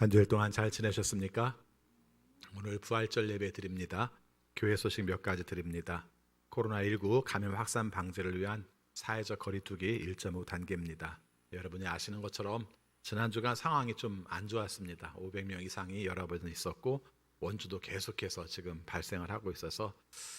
한 주일 동안 잘 지내셨습니까? 오늘 부활절 예배 드립니다. 교회 소식 몇 가지 드립니다. 코로나19 감염 확산 방지를 위한 사회적 거리두기 1.5 단계입니다. 여러분이 아시는 것처럼 지난주간 상황이 좀 안 좋았습니다. 500명 이상이 여러 번 있었고 원주도 계속해서 지금 발생을 하고 있어서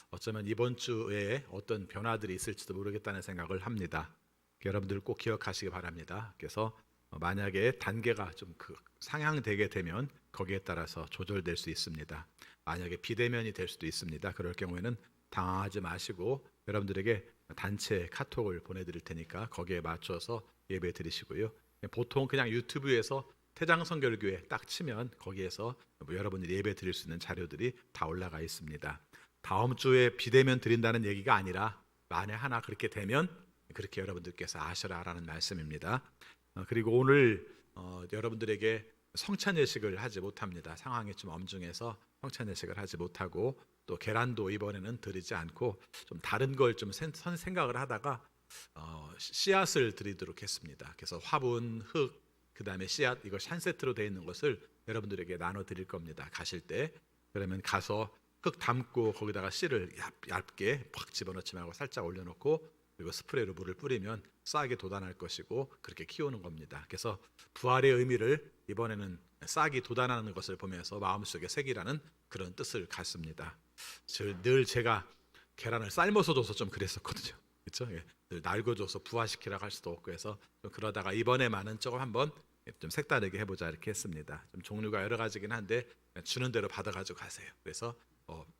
어쩌면 이번 주에 어떤 변화들이 있을지도 모르겠다는 생각을 합니다. 여러분들 꼭 기억하시기 바랍니다. 그래서 만약에 단계가 좀 상향되게 되면 거기에 따라서 조절될 수 있습니다. 만약에 비대면이 될 수도 있습니다. 그럴 경우에는 당황하지 마시고 여러분들에게 단체 카톡을 보내드릴 테니까 거기에 맞춰서 예배 드리시고요. 보통 그냥 유튜브에서 태장성결교회 딱 치면 거기에서 여러분들이 예배 드릴 수 있는 자료들이 다 올라가 있습니다. 다음 주에 비대면 드린다는 얘기가 아니라 만에 하나 그렇게 되면 그렇게 여러분들께서 아셔라라는 말씀입니다. 그리고 오늘 여러분들에게 성찬 예식을 하지 못합니다. 상황이 좀 엄중해서 성찬 예식을 하지 못하고 또 계란도 이번에는 드리지 않고 좀 다른 걸 좀 생각을 하다가 씨앗을 드리도록 했습니다. 그래서 화분, 흙, 그 다음에 씨앗 이거 한 세트로 되어 있는 것을 여러분들에게 나눠 드릴 겁니다. 가실 때 그러면 가서 흙 담고 거기다가 씨를 얇게 팍 집어넣지 말고 살짝 올려놓고 그리고 스프레이로 물을 뿌리면 싹이 돋아날 것이고 그렇게 키우는 겁니다. 그래서 부활의 의미를 이번에는 싹이 돋아나는 것을 보면서 마음속에 새기라는 그런 뜻을 갖습니다. 늘 제가 계란을 삶아서 줘서 좀 그랬었거든요. 그렇죠? 늘 날궈줘서 부화시키라고 할 수도 없고 해서 좀 그러다가 이번에만은 조금 한번 좀 색다르게 해보자 이렇게 했습니다. 좀 종류가 여러 가지긴 한데 주는 대로 받아가지고 가세요. 그래서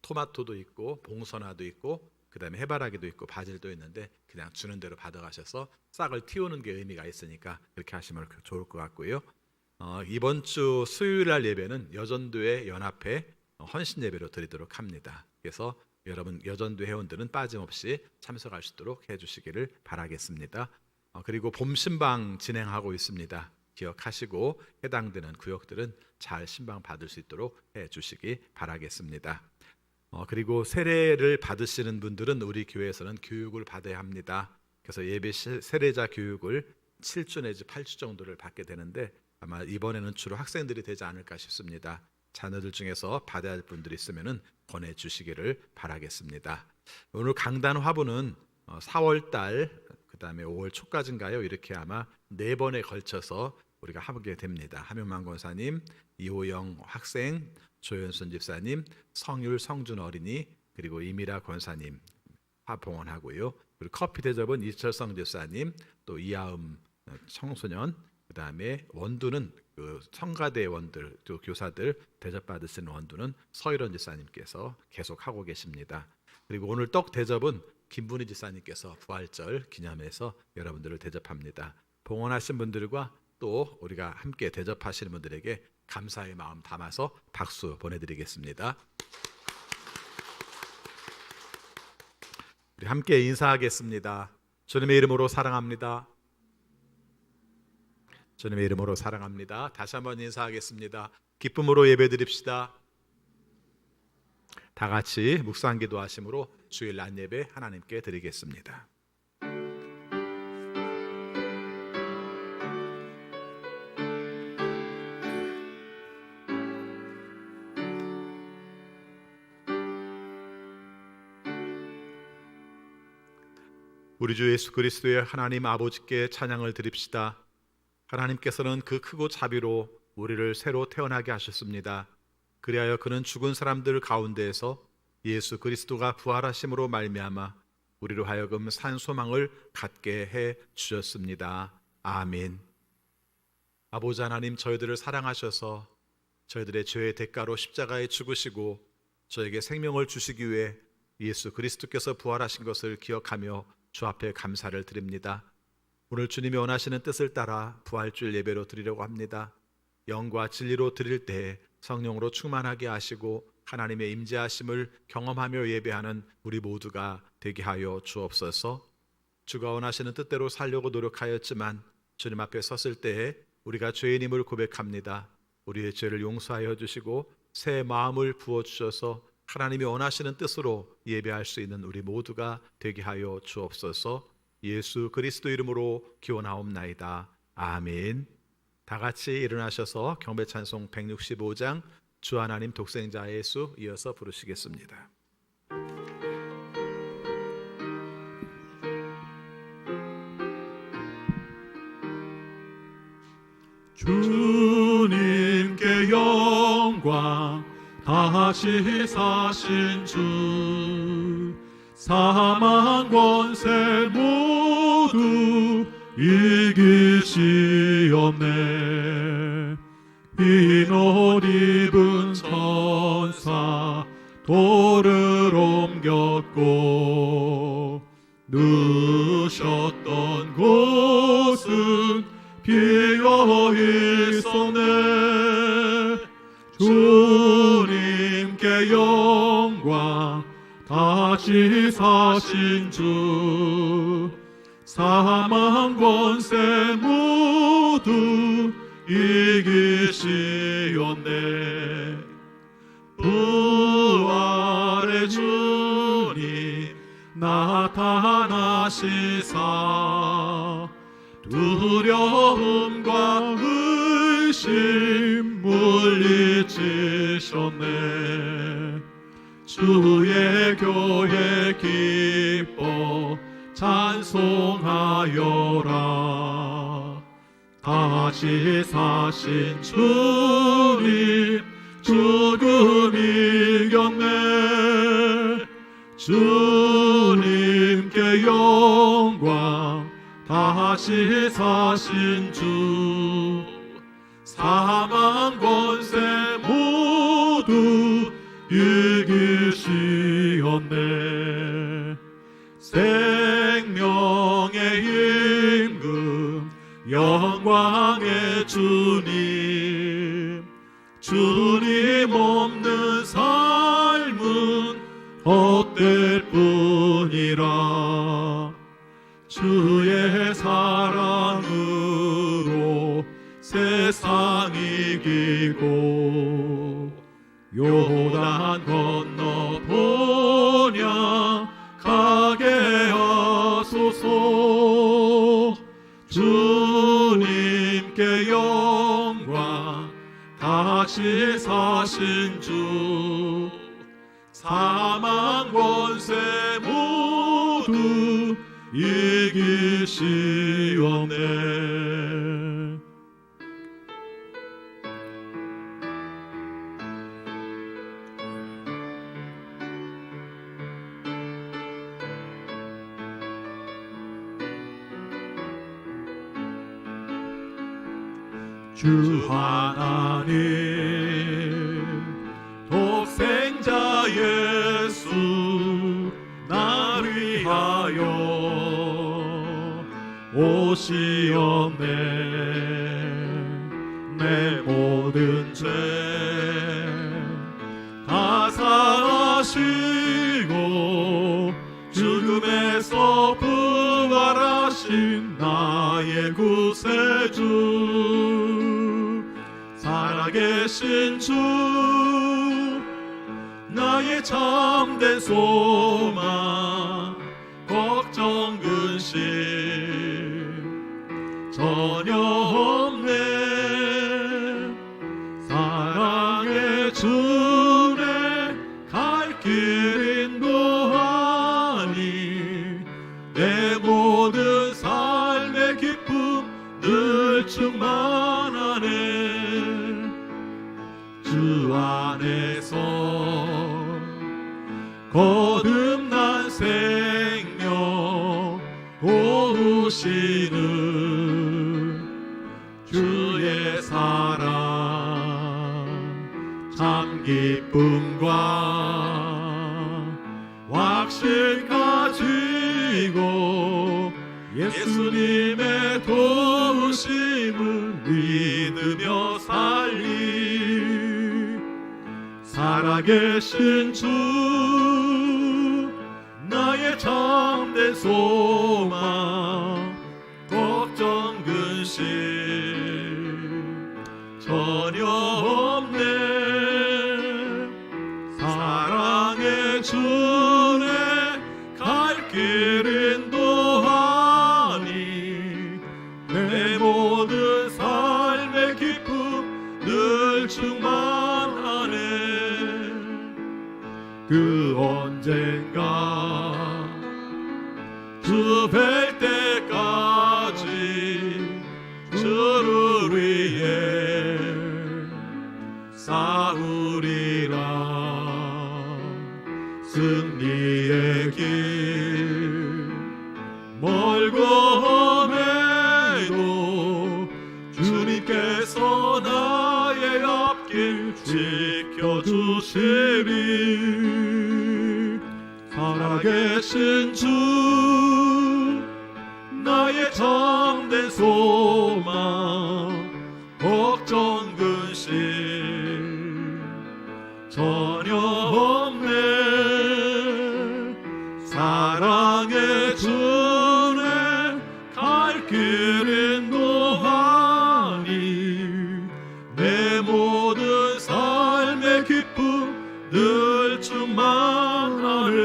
토마토도 있고 봉선화도 있고 그 다음에 해바라기도 있고 바질도 있는데 그냥 주는 대로 받아가셔서 싹을 틔우는 게 의미가 있으니까 그렇게 하시면 좋을 것 같고요. 이번 주 수요일 날 예배는 여전도회 연합회 헌신 예배로 드리도록 합니다. 그래서 여러분 여전도 회원들은 빠짐없이 참석할 수 있도록 해주시기를 바라겠습니다. 그리고 봄 신방 진행하고 있습니다. 기억하시고 해당되는 구역들은 잘 신방 받을 수 있도록 해주시기 바라겠습니다. 그리고 세례를 받으시는 분들은 우리 교회에서는 교육을 받아야 합니다. 그래서 예배 세례자 교육을 7주 내지 8주 정도를 받게 되는데 아마 이번에는 주로 학생들이 되지 않을까 싶습니다. 자녀들 중에서 받아야 할 분들이 있으면 보내주시기를 바라겠습니다. 오늘 강단 화분은 4월 달 그다음에 5월 초까지인가요? 이렇게 아마 4번에 걸쳐서 우리가 하게 됩니다. 하명만 권사님, 이호영 학생, 조현순 집사님, 성율 성준 어린이 그리고 이미라 권사님 봉헌하고요. 그리고 커피 대접은 이철성 집사님, 또 이하음 청소년, 그 다음에 원두는 그 성가대 원들, 또 교사들 대접 받으시는 원두는 서일원 집사님께서 계속 하고 계십니다. 그리고 오늘 떡 대접은 김분희 집사님께서 부활절 기념해서 여러분들을 대접합니다. 봉헌하신 분들과 또 우리가 함께 대접하시는 분들에게 감사의 마음 담아서 박수 보내드리겠습니다. 우리 함께 인사하겠습니다. 주님의 이름으로 사랑합니다. 주님의 이름으로 사랑합니다. 다시 한번 인사하겠습니다. 기쁨으로 예배드립시다. 다 같이 묵상기도 하심으로 주일 낮 예배 하나님께 드리겠습니다. 우리 주 예수 그리스도의 하나님 아버지께 찬양을 드립시다. 하나님께서는 그 크고 자비로 우리를 새로 태어나게 하셨습니다. 그리하여 그는 죽은 사람들 가운데에서 예수 그리스도가 부활하심으로 말미암아 우리로 하여금 산 소망을 갖게 해 주셨습니다. 아멘. 아버지 하나님, 저희들을 사랑하셔서 저희들의 죄의 대가로 십자가에 죽으시고 저에게 생명을 주시기 위해 예수 그리스도께서 부활하신 것을 기억하며 주 앞에 감사를 드립니다. 오늘 주님이 원하시는 뜻을 따라 부활주일 예배로 드리려고 합니다. 영과 진리로 드릴 때 성령으로 충만하게 하시고 하나님의 임재하심을 경험하며 예배하는 우리 모두가 되게 하여 주옵소서. 주가 원하시는 뜻대로 살려고 노력하였지만 주님 앞에 섰을 때에 우리가 죄인임을 고백합니다. 우리의 죄를 용서하여 주시고 새 마음을 부어주셔서 하나님이 원하시는 뜻으로 예배할 수 있는 우리 모두가 되게 하여 주옵소서. 예수 그리스도 이름으로 기원하옵나이다. 아멘. 다 같이 일어나셔서 경배 찬송 165장 주 하나님 독생자 예수 이어서 부르시겠습니다. 주님께 영광, 다시 사신 주, 사망 권세 모두 이기시었네. 흰 옷 입은 천사 돌을 옮겼고, 누우셨던 곳은 비어 있었네. 주님께 영광, 다시 사신 주, 사망 권세 모두 이기시었네. 부활의 주님 나타나시사, 두려움과 의심 물리치셨네. 주의 교회 기뻐 찬송하여라. 다시 사신 주님 죽음 이겼네. 주님께 영광, 다시 사신 주, 사망 권세 모두 이기시었네. 생명의 임금, 영광의 주님, 주님 없는 삶은 헛될 뿐이라. 주의 사랑으로 세상 이기고, 요단 건너 본향 가게 하소서. 주님께 영광, 다시 사신 주, 사망 권세 모두 이기시었네. 주 하나님 독생자 예수 나를 위하여 오시었네. 내 모든 죄 다 사하시고, 죽음에서 부활하신 나의 구세주, 살아계신 주, 나의 참된 소망, 걱정 근심 전혀 없네. 사랑의 주내 갈 길 인도하니, 내 모든 삶의 기쁨 늘 충만하네. 주 안에서 거듭난 생명 오시는 주의 사랑, 참 기쁨과 확신 가지고, 예수님의 도우심을 믿으며 살리. 살아계신 주, 나의 참된 소망, 걱정 근심 전혀 없네. 사랑의 주내 갈 길 인도하니, 내 모든 삶의 주 뵐 때까지 주를 위해 싸우리라. 승리의 길 멀고 험해도 주님께서 나의 앞길 지켜주시리. 살아계신 주 나의 참된 소망 걱정 근심 전혀 없네. 사랑의 주네 갈 길 인도하니 내 모든 삶의 기쁨 늘 충만하네.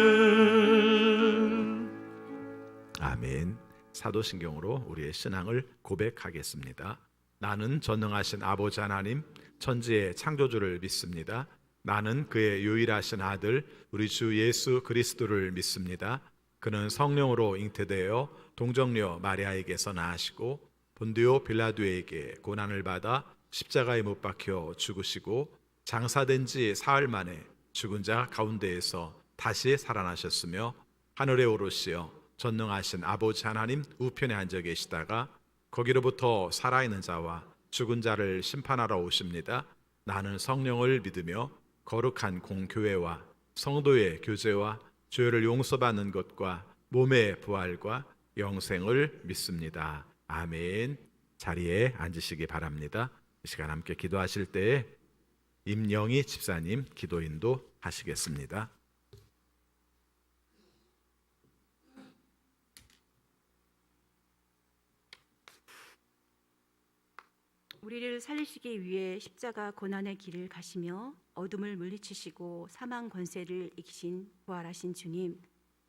아멘. 사도신경으로 우리의 신앙을 고백하겠습니다. 나는 전능하신 아버지 하나님 천지의 창조주를 믿습니다. 나는 그의 유일하신 아들 우리 주 예수 그리스도를 믿습니다. 그는 성령으로 잉태되어 동정녀 마리아에게서 나으시고 본디오 빌라도에게 고난을 받아 십자가에 못 박혀 죽으시고 장사된 지 사흘 만에 죽은 자 가운데에서 다시 살아나셨으며 하늘에 오르시어 전능하신 아버지 하나님 우편에 앉아 계시다가 거기로부터 살아있는 자와 죽은 자를 심판하러 오십니다. 나는 성령을 믿으며 거룩한 공교회와 성도의 교제와 죄를 용서받는 것과 몸의 부활과 영생을 믿습니다. 아멘. 자리에 앉으시기 바랍니다. 이 시간 함께 기도하실 때에 임영희 집사님 기도 인도 하시겠습니다. 우리를 살리시기 위해 십자가 고난의 길을 가시며 어둠을 물리치시고 사망 권세를 이기신 부활하신 주님,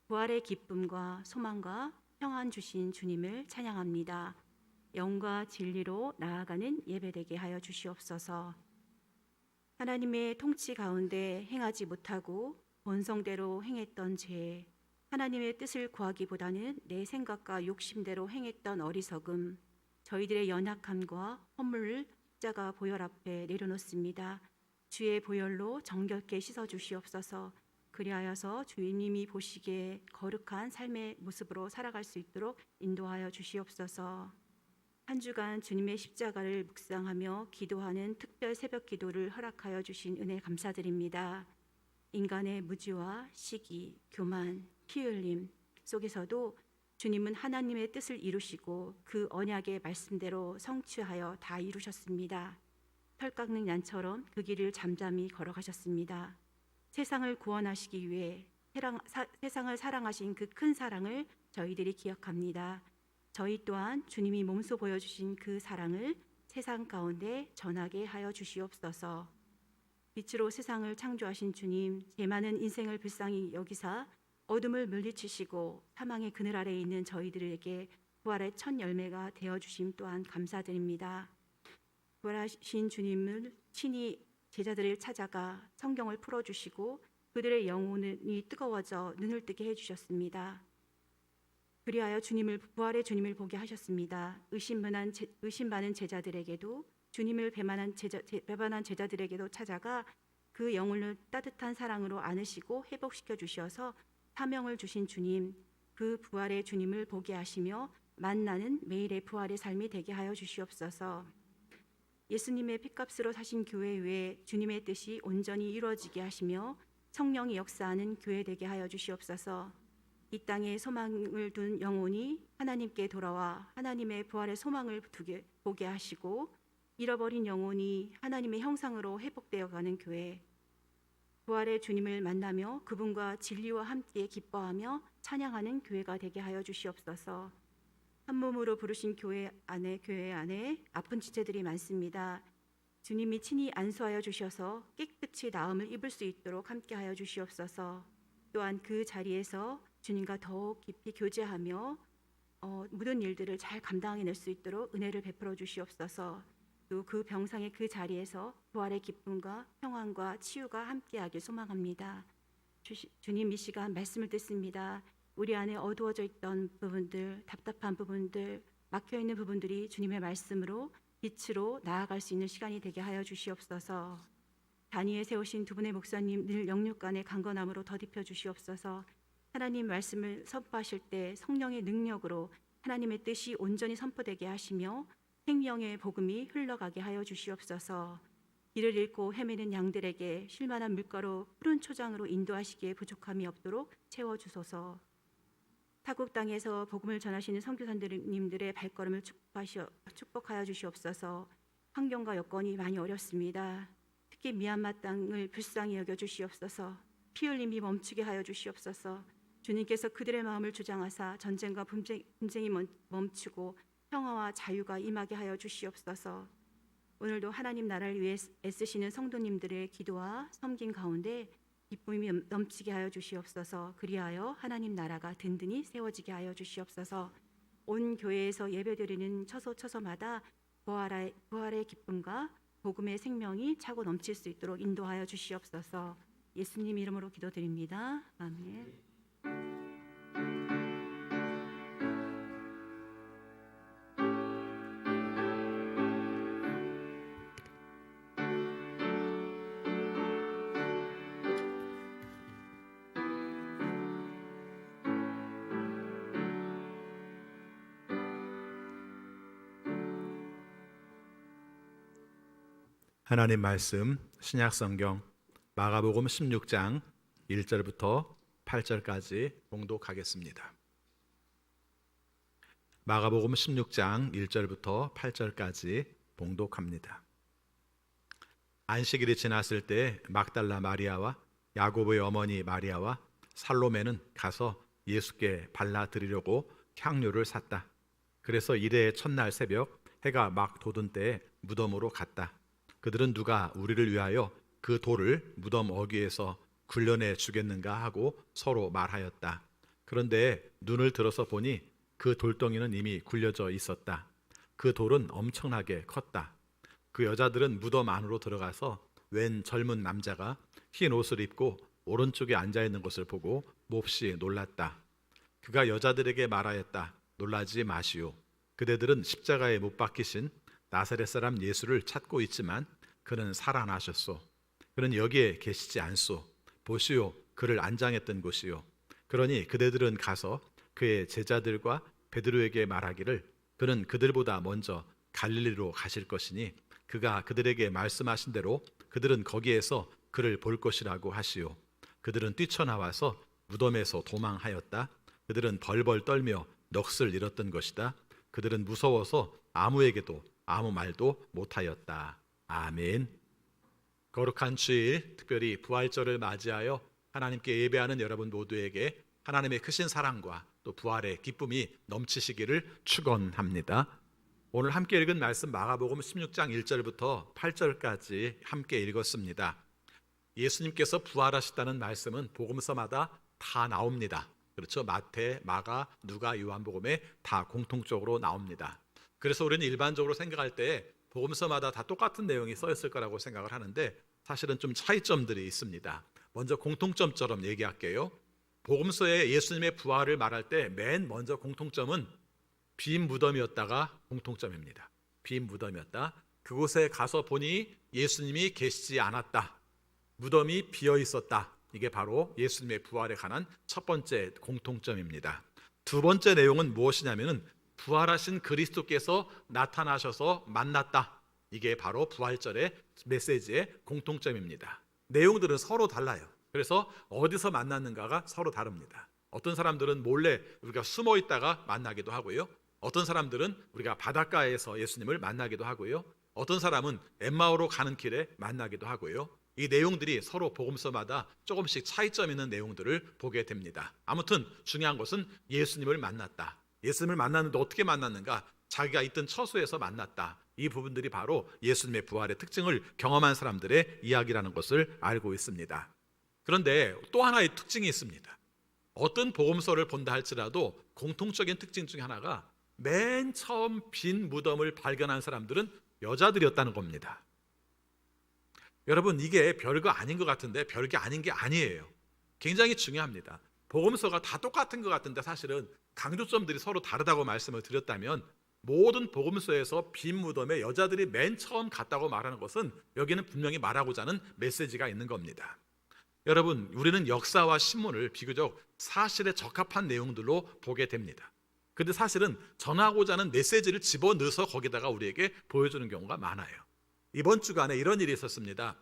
부활의 기쁨과 소망과 평안 주신 주님을 찬양합니다. 영과 진리로 나아가는 예배되게 하여 주시옵소서. 하나님의 통치 가운데 행하지 못하고 본성대로 행했던 죄, 하나님의 뜻을 구하기보다는 내 생각과 욕심대로 행했던 어리석음, 저희들의 연약함과 허물을 십자가 보혈 앞에 내려놓습니다. 주의 보혈로 정결케 씻어 주시옵소서. 그리하여서 주님이 보시기에 거룩한 삶의 모습으로 살아갈 수 있도록 인도하여 주시옵소서. 한 주간 주님의 십자가를 묵상하며 기도하는 특별 새벽 기도를 허락하여 주신 은혜 감사드립니다. 인간의 무지와 시기, 교만, 피 흘림 속에서도 주님은 하나님의 뜻을 이루시고 그 언약의 말씀대로 성취하여 다 이루셨습니다. 털 깎는 양처럼 그 길을 잠잠히 걸어가셨습니다. 세상을 구원하시기 위해 세상을 사랑하신 그 큰 사랑을 저희들이 기억합니다. 저희 또한 주님이 몸소 보여주신 그 사랑을 세상 가운데 전하게 하여 주시옵소서. 빛으로 세상을 창조하신 주님, 제 많은 인생을 불쌍히 여기사 어둠을 물리치시고 사망의 그늘 아래에 있는 저희들에게 부활의 첫 열매가 되어주심 또한 감사드립니다. 부활하신 주님을 친히 제자들을 찾아가 성경을 풀어주시고 그들의 영혼이 뜨거워져 눈을 뜨게 해주셨습니다. 그리하여 부활의 주님을 보게 하셨습니다. 의심 많은 제자들에게도 주님을 배반한 제자들에게도 찾아가 그 영혼을 따뜻한 사랑으로 안으시고 회복시켜 주셔서 사명을 주신 주님, 그 부활의 주님을 보게 하시며 만나는 매일의 부활의 삶이 되게 하여 주시옵소서. 예수님의 피값으로 사신 교회 위에 주님의 뜻이 온전히 이루어지게 하시며 성령이 역사하는 교회 되게 하여 주시옵소서. 이 땅에 소망을 둔 영혼이 하나님께 돌아와 하나님의 부활의 소망을 보게 하시고 잃어버린 영혼이 하나님의 형상으로 회복되어가는 교회, 부활의 주님을 만나며 그분과 진리와 함께 기뻐하며 찬양하는 교회가 되게 하여 주시옵소서. 한 몸으로 부르신 교회 안에 아픈 지체들이 많습니다. 주님이 친히 안수하여 주셔서 깨끗이 나음을 입을 수 있도록 함께 하여 주시옵소서. 또한 그 자리에서 주님과 더욱 깊이 교제하며 모든 일들을 잘 감당해낼 수 있도록 은혜를 베풀어 주시옵소서. 또 그 병상의 그 자리에서 부활의 기쁨과 평안과 치유가 함께하길 소망합니다. 주님, 이 시간 말씀을 듣습니다. 우리 안에 어두워져 있던 부분들, 답답한 부분들, 막혀 있는 부분들이 주님의 말씀으로 빛으로 나아갈 수 있는 시간이 되게 하여 주시옵소서. 단위에 세우신 두 분의 목사님 늘 영육간의 강건함으로 더딥혀 주시옵소서. 하나님 말씀을 선포하실 때 성령의 능력으로 하나님의 뜻이 온전히 선포되게 하시며 생명의 복음이 흘러가게 하여 주시옵소서. 길을 잃고 헤매는 양들에게 쉴만한 물가로 푸른 초장으로 인도하시기에 부족함이 없도록 채워주소서. 타국 땅에서 복음을 전하시는 선교사님들의 발걸음을 축복하여 주시옵소서. 환경과 여건이 많이 어렵습니다. 특히 미얀마 땅을 불쌍히 여겨 주시옵소서. 피 흘림이 멈추게 하여 주시옵소서. 주님께서 그들의 마음을 주장하사 전쟁과 분쟁이 멈추고 평화와 자유가 임하게 하여 주시옵소서. 오늘도 하나님 나라를 위해 애쓰시는 성도님들의 기도와 섬김 가운데 기쁨이 넘치게 하여 주시옵소서. 그리하여 하나님 나라가 든든히 세워지게 하여 주시옵소서. 온 교회에서 예배드리는 처소마다 부활의 기쁨과 복음의 생명이 차고 넘칠 수 있도록 인도하여 주시옵소서. 예수님 이름으로 기도드립니다. 아멘. 하나님 말씀 신약성경 마가복음 16장 1절부터 8절까지 봉독하겠습니다. 마가복음 16장 1절부터 8절까지 봉독합니다. 안식일이 지났을 때 막달라 마리아와 야고보의 어머니 마리아와 살로메는 가서 예수께 발라드리려고 향료를 샀다. 그래서 이레의 첫날 새벽 해가 막 돋은 때에 무덤으로 갔다. 그들은 누가 우리를 위하여 그 돌을 무덤 어귀에서 굴려내 주겠는가 하고 서로 말하였다. 그런데 눈을 들어서 보니 그 돌덩이는 이미 굴려져 있었다. 그 돌은 엄청나게 컸다. 그 여자들은 무덤 안으로 들어가서 웬 젊은 남자가 흰 옷을 입고 오른쪽에 앉아 있는 것을 보고 몹시 놀랐다. 그가 여자들에게 말하였다. 놀라지 마시오. 그대들은 십자가에 못 박히신 나사렛 사람 예수를 찾고 있지만 그는 살아나셨소. 그는 여기에 계시지 않소. 보시오, 그를 안장했던 곳이요. 그러니 그대들은 가서 그의 제자들과 베드로에게 말하기를 그는 그들보다 먼저 갈릴리로 가실 것이니 그가 그들에게 말씀하신 대로 그들은 거기에서 그를 볼 것이라고 하시오. 그들은 뛰쳐나와서 무덤에서 도망하였다. 그들은 벌벌 떨며 넋을 잃었던 것이다. 그들은 무서워서 아무에게도 아무 말도 못하였다. 아멘. 거룩한 주일, 특별히 부활절을 맞이하여 하나님께 예배하는 여러분 모두에게 하나님의 크신 사랑과 또 부활의 기쁨이 넘치시기를 축원합니다. 오늘 함께 읽은 말씀 마가복음 16장 1절부터 8절까지 함께 읽었습니다. 예수님께서 부활하셨다는 말씀은 복음서마다 다 나옵니다. 그렇죠? 마태, 마가, 누가, 요한복음에 다 공통적으로 나옵니다. 그래서 우리는 일반적으로 생각할 때 복음서마다 다 똑같은 내용이 써 있을 거라고 생각을 하는데 사실은 좀 차이점들이 있습니다. 먼저 공통점처럼 얘기할게요. 복음서에 예수님의 부활을 말할 때 맨 먼저 공통점은 빈 무덤이었다가 공통점입니다. 빈 무덤이었다. 그곳에 가서 보니 예수님이 계시지 않았다. 무덤이 비어 있었다. 이게 바로 예수님의 부활에 관한 첫 번째 공통점입니다. 두 번째 내용은 무엇이냐면은 부활하신 그리스도께서 나타나셔서 만났다. 이게 바로 부활절의 메시지의 공통점입니다. 내용들은 서로 달라요. 그래서 어디서 만났는가가 서로 다릅니다. 어떤 사람들은 몰래 우리가 숨어 있다가 만나기도 하고요. 어떤 사람들은 우리가 바닷가에서 예수님을 만나기도 하고요. 어떤 사람은 엠마오로 가는 길에 만나기도 하고요. 이 내용들이 서로 복음서마다 조금씩 차이점 있는 내용들을 보게 됩니다. 아무튼 중요한 것은 예수님을 만났다. 예수님을 만났는데 어떻게 만났는가? 자기가 있던 처소에서 만났다. 이 부분들이 바로 예수님의 부활의 특징을 경험한 사람들의 이야기라는 것을 알고 있습니다. 그런데 또 하나의 특징이 있습니다. 어떤 복음서를 본다 할지라도 공통적인 특징 중에 하나가 맨 처음 빈 무덤을 발견한 사람들은 여자들이었다는 겁니다. 여러분, 이게 별거 아닌 것 같은데 별게 아닌 게 아니에요. 굉장히 중요합니다. 복음서가 다 똑같은 것 같은데 사실은 강조점들이 서로 다르다고 말씀을 드렸다면, 모든 복음서에서 빈 무덤에 여자들이 맨 처음 갔다고 말하는 것은 여기는 분명히 말하고자 하는 메시지가 있는 겁니다. 여러분, 우리는 역사와 신문을 비교적 사실에 적합한 내용들로 보게 됩니다. 근데 사실은 전하고자 하는 메시지를 집어넣어서 거기다가 우리에게 보여주는 경우가 많아요. 이번 주간에 이런 일이 있었습니다.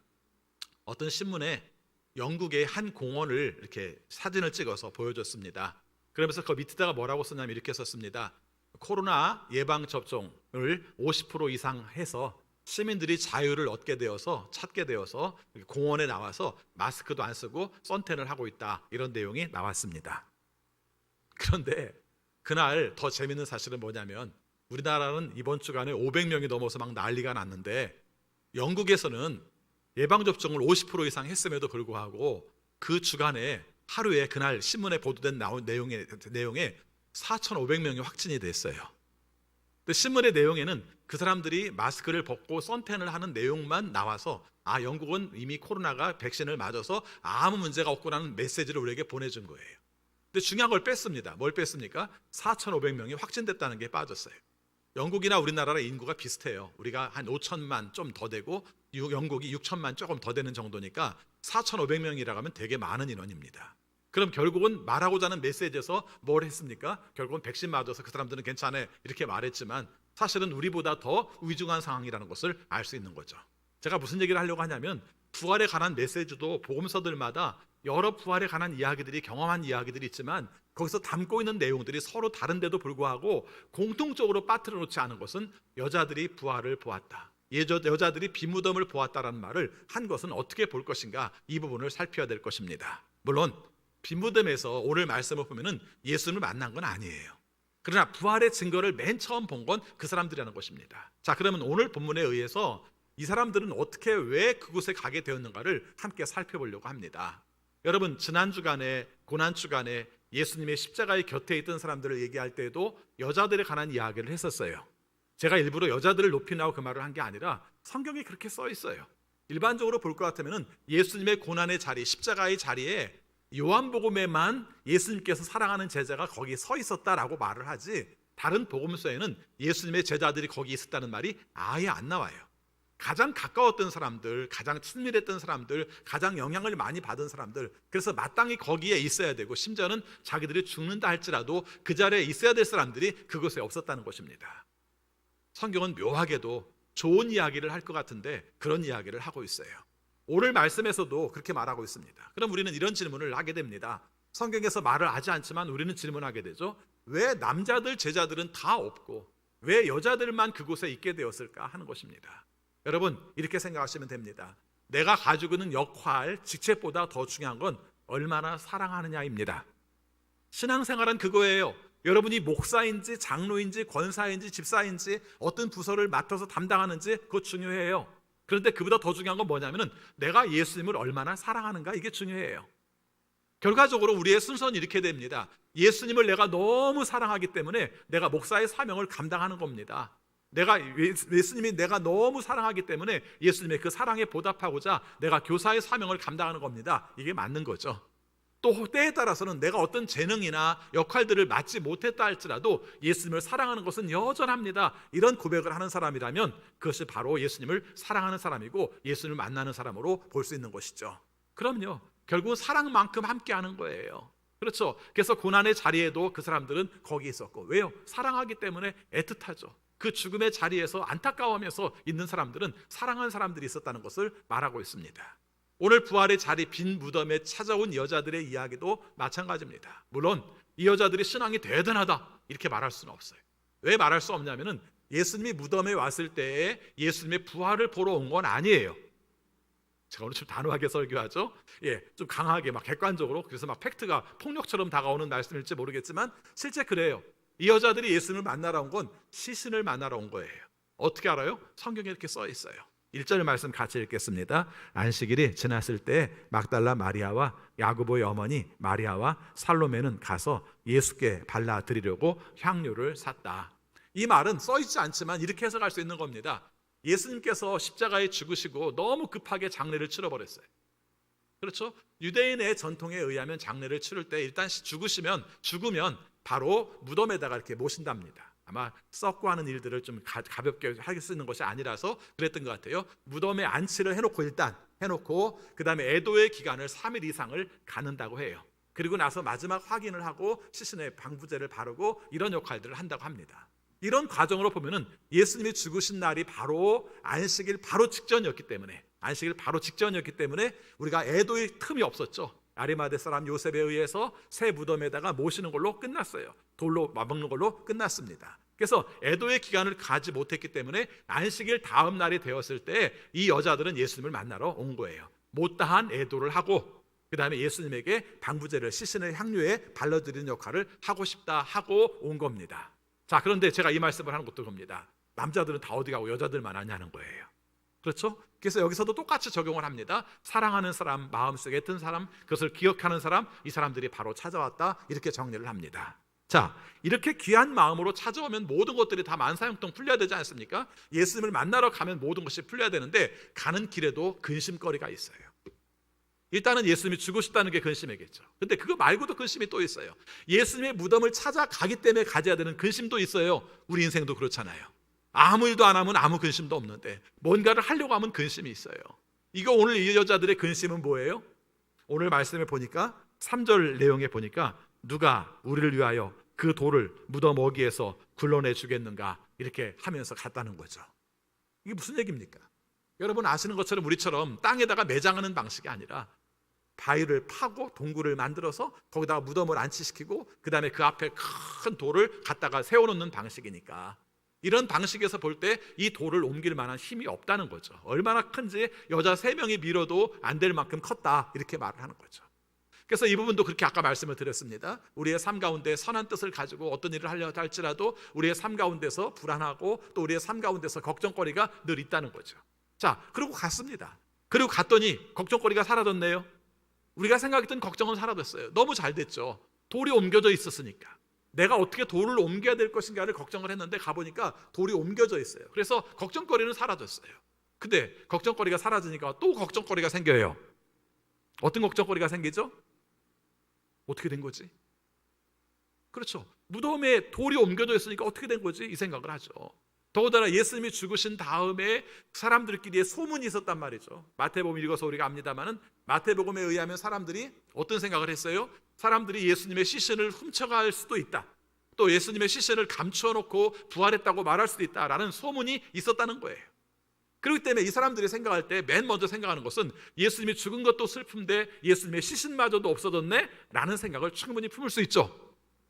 어떤 신문에 영국의 한 공원을 이렇게 사진을 찍어서 보여줬습니다. 그러면서 그 밑에다가 뭐라고 썼냐면 이렇게 썼습니다. 코로나 예방 접종을 50% 이상 해서 시민들이 자유를 얻게 되어서, 찾게 되어서 공원에 나와서 마스크도 안 쓰고 선탠을 하고 있다, 이런 내용이 나왔습니다. 그런데 그날 더 재밌는 사실은 뭐냐면, 우리나라는 이번 주간에 500명이 넘어서 막 난리가 났는데, 영국에서는 예방접종을 50% 이상 했음에도 불구하고 그 주간에 하루에 그날 신문에 보도된 내용에 4,500명이 확진이 됐어요. 근데 신문의 내용에는 그 사람들이 마스크를 벗고 선탠을 하는 내용만 나와서, 아, 영국은 이미 코로나가 백신을 맞아서 아무 문제가 없구나는 메시지를 우리에게 보내준 거예요. 근데 중요한 걸 뺐습니다. 뭘 뺐습니까? 4,500명이 확진됐다는 게 빠졌어요. 영국이나 우리나라랑 인구가 비슷해요. 우리가 한 5천만 좀 더 되고 영국이 6천만 조금 더 되는 정도니까 4,500명이라고 하면 되게 많은 인원입니다. 그럼 결국은 말하고자 하는 메시지에서 뭘 했습니까? 결국은 백신 맞아서 그 사람들은 괜찮아 이렇게 말했지만, 사실은 우리보다 더 위중한 상황이라는 것을 알 수 있는 거죠. 제가 무슨 얘기를 하려고 하냐면, 부활에 관한 메시지도 복음서들마다 여러 부활에 관한 이야기들이, 경험한 이야기들이 있지만 거기서 담고 있는 내용들이 서로 다른데도 불구하고 공통적으로 빠뜨려 놓지 않은 것은 여자들이 부활을 보았다, 여자들이 빈무덤을 보았다라는 말을 한 것은 어떻게 볼 것인가, 이 부분을 살펴야 될 것입니다. 물론 빈무덤에서 오늘 말씀을 보면은 예수님을 만난 건 아니에요. 그러나 부활의 증거를 맨 처음 본 건 그 사람들이라는 것입니다. 자, 그러면 오늘 본문에 의해서 이 사람들은 어떻게, 왜 그곳에 가게 되었는가를 함께 살펴보려고 합니다. 여러분, 지난 주간에, 고난 주간에 예수님의 십자가의 곁에 있던 사람들을 얘기할 때에도 여자들에 관한 이야기를 했었어요. 제가 일부러 여자들을 높이라고 그 말을 한 게 아니라 성경에 그렇게 써 있어요. 일반적으로 볼 것 같으면 예수님의 고난의 자리, 십자가의 자리에 요한복음에만 예수님께서 사랑하는 제자가 거기 서 있었다라고 말을 하지, 다른 복음서에는 예수님의 제자들이 거기 있었다는 말이 아예 안 나와요. 가장 가까웠던 사람들, 가장 친밀했던 사람들, 가장 영향을 많이 받은 사람들, 그래서 마땅히 거기에 있어야 되고, 심지어는 자기들이 죽는다 할지라도 그 자리에 있어야 될 사람들이 그곳에 없었다는 것입니다. 성경은 묘하게도 좋은 이야기를 할 것 같은데 그런 이야기를 하고 있어요. 오늘 말씀에서도 그렇게 말하고 있습니다. 그럼 우리는 이런 질문을 하게 됩니다. 성경에서 말을 하지 않지만 우리는 질문하게 되죠. 왜 남자들, 제자들은 다 없고 왜 여자들만 그곳에 있게 되었을까 하는 것입니다. 여러분, 이렇게 생각하시면 됩니다. 내가 가지고 있는 역할, 직책보다 더 중요한 건 얼마나 사랑하느냐입니다. 신앙생활은 그거예요. 여러분이 목사인지 장로인지 권사인지 집사인지 어떤 부서를 맡아서 담당하는지 그거 중요해요. 그런데 그보다 더 중요한 건 뭐냐면은 내가 예수님을 얼마나 사랑하는가, 이게 중요해요. 결과적으로 우리의 순서는 이렇게 됩니다. 예수님을 내가 너무 사랑하기 때문에 내가 목사의 사명을 감당하는 겁니다. 예수님이 내가 너무 사랑하기 때문에 예수님의 그 사랑에 보답하고자 내가 교사의 사명을 감당하는 겁니다. 이게 맞는 거죠. 또 때에 따라서는 내가 어떤 재능이나 역할들을 맡지 못했다 할지라도 예수님을 사랑하는 것은 여전합니다. 이런 고백을 하는 사람이라면 그것이 바로 예수님을 사랑하는 사람이고 예수님을 만나는 사람으로 볼 수 있는 것이죠. 그럼요, 결국은 사랑만큼 함께하는 거예요. 그렇죠. 그래서 고난의 자리에도 그 사람들은 거기 있었고, 왜요? 사랑하기 때문에 애틋하죠. 그 죽음의 자리에서 안타까워하면서 있는 사람들은 사랑하는 사람들이 있었다는 것을 말하고 있습니다. 오늘 부활의 자리, 빈 무덤에 찾아온 여자들의 이야기도 마찬가지입니다. 물론 이 여자들이 신앙이 대단하다 이렇게 말할 수는 없어요. 왜 말할 수 없냐면은 예수님이 무덤에 왔을 때에 예수님의 부활을 보러 온 건 아니에요. 제가 오늘 좀 단호하게 설교하죠. 좀 강하게 막 객관적으로, 그래서 막 팩트가 폭력처럼 다가오는 말씀일지 모르겠지만 실제 그래요. 이 여자들이 예수님을 만나러 온 건 시신을 만나러 온 거예요. 어떻게 알아요? 성경에 이렇게 써 있어요. 1절 말씀 같이 읽겠습니다. 안식일이 지났을 때 막달라 마리아와 야고보의 어머니 마리아와 살로메는 가서 예수께 발라드리려고 향료를 샀다. 이 말은 써 있지 않지만 이렇게 해석할 수 있는 겁니다. 예수님께서 십자가에 죽으시고 너무 급하게 장례를 치러버렸어요. 그렇죠? 유대인의 전통에 의하면 장례를 치를 때 일단 죽으면 바로 무덤에다가 이렇게 모신답니다. 아마 썩고 하는 일들을 좀 가볍게 할 수 있는 것이 아니라서 그랬던 것 같아요. 무덤에 안치를 해놓고 그 다음에 애도의 기간을 3일 이상을 갖는다고 해요. 그리고 나서 마지막 확인을 하고 시신에 방부제를 바르고 이런 역할들을 한다고 합니다. 이런 과정으로 보면은 예수님이 죽으신 날이 바로 안식일 바로 직전이었기 때문에 우리가 애도의 틈이 없었죠. 아리마대 사람 요셉에 의해서 새 무덤에다가 모시는 걸로 끝났어요. 돌로 맞먹는 걸로 끝났습니다. 그래서 애도의 기간을 가지 못했기 때문에 안식일 다음 날이 되었을 때 이 여자들은 예수님을 만나러 온 거예요. 못다한 애도를 하고 그 다음에 예수님에게 방부제를 시신의 향유에 발라드리는 역할을 하고 싶다 하고 온 겁니다. 자, 그런데 제가 이 말씀을 하는 것도 겁니다. 남자들은 다 어디 가고 여자들만 하냐는 거예요. 그렇죠? 그래서 여기서도 똑같이 적용을 합니다. 사랑하는 사람, 마음속에 든 사람, 그것을 기억하는 사람, 이 사람들이 바로 찾아왔다, 이렇게 정리를 합니다. 자, 이렇게 귀한 마음으로 찾아오면 모든 것들이 다 만사형통 풀려야 되지 않습니까? 예수님을 만나러 가면 모든 것이 풀려야 되는데 가는 길에도 근심거리가 있어요. 일단은 예수님이 죽으셨다는 게 근심이겠죠. 근데 그거 말고도 근심이 또 있어요. 예수님의 무덤을 찾아가기 때문에 가져야 되는 근심도 있어요. 우리 인생도 그렇잖아요. 아무 일도 안 하면 아무 근심도 없는데 뭔가를 하려고 하면 근심이 있어요. 이거 오늘 이 여자들의 근심은 뭐예요? 오늘 말씀에 보니까 3절 내용에 보니까 누가 우리를 위하여 그 돌을 무덤 어귀에서 굴러내 주겠는가 이렇게 하면서 갔다는 거죠. 이게 무슨 얘기입니까? 여러분 아시는 것처럼 우리처럼 땅에다가 매장하는 방식이 아니라 바위를 파고 동굴을 만들어서 거기다가 무덤을 안치시키고 그 다음에 그 앞에 큰 돌을 갖다가 세워놓는 방식이니까 이런 방식에서 볼 때 이 돌을 옮길 만한 힘이 없다는 거죠. 얼마나 큰지 여자 3명이 밀어도 안 될 만큼 컸다 이렇게 말을 하는 거죠. 그래서 이 부분도 그렇게 아까 말씀을 드렸습니다. 우리의 삶 가운데 선한 뜻을 가지고 어떤 일을 하려 할지라도 우리의 삶 가운데서 불안하고 또 우리의 삶 가운데서 걱정거리가 늘 있다는 거죠. 자, 그리고 갔습니다. 그리고 갔더니 걱정거리가 사라졌네요. 우리가 생각했던 걱정은 사라졌어요. 너무 잘 됐죠. 돌이 옮겨져 있었으니까. 내가 어떻게 돌을 옮겨야 될 것인가를 걱정을 했는데 가보니까 돌이 옮겨져 있어요. 그래서 걱정거리는 사라졌어요. 근데 걱정거리가 사라지니까 또 걱정거리가 생겨요. 어떤 걱정거리가 생기죠? 어떻게 된 거지? 그렇죠. 무덤에 돌이 옮겨져 있으니까 어떻게 된 거지? 이 생각을 하죠. 더군다나 예수님이 죽으신 다음에 사람들끼리의 소문이 있었단 말이죠. 마태복음 읽어서 우리가 압니다만은 마태복음에 의하면 사람들이 어떤 생각을 했어요? 사람들이 예수님의 시신을 훔쳐갈 수도 있다. 또 예수님의 시신을 감추어 놓고 부활했다고 말할 수도 있다라는 소문이 있었다는 거예요. 그렇기 때문에 이 사람들이 생각할 때 맨 먼저 생각하는 것은 예수님이 죽은 것도 슬픈데 예수님의 시신마저도 없어졌네? 라는 생각을 충분히 품을 수 있죠.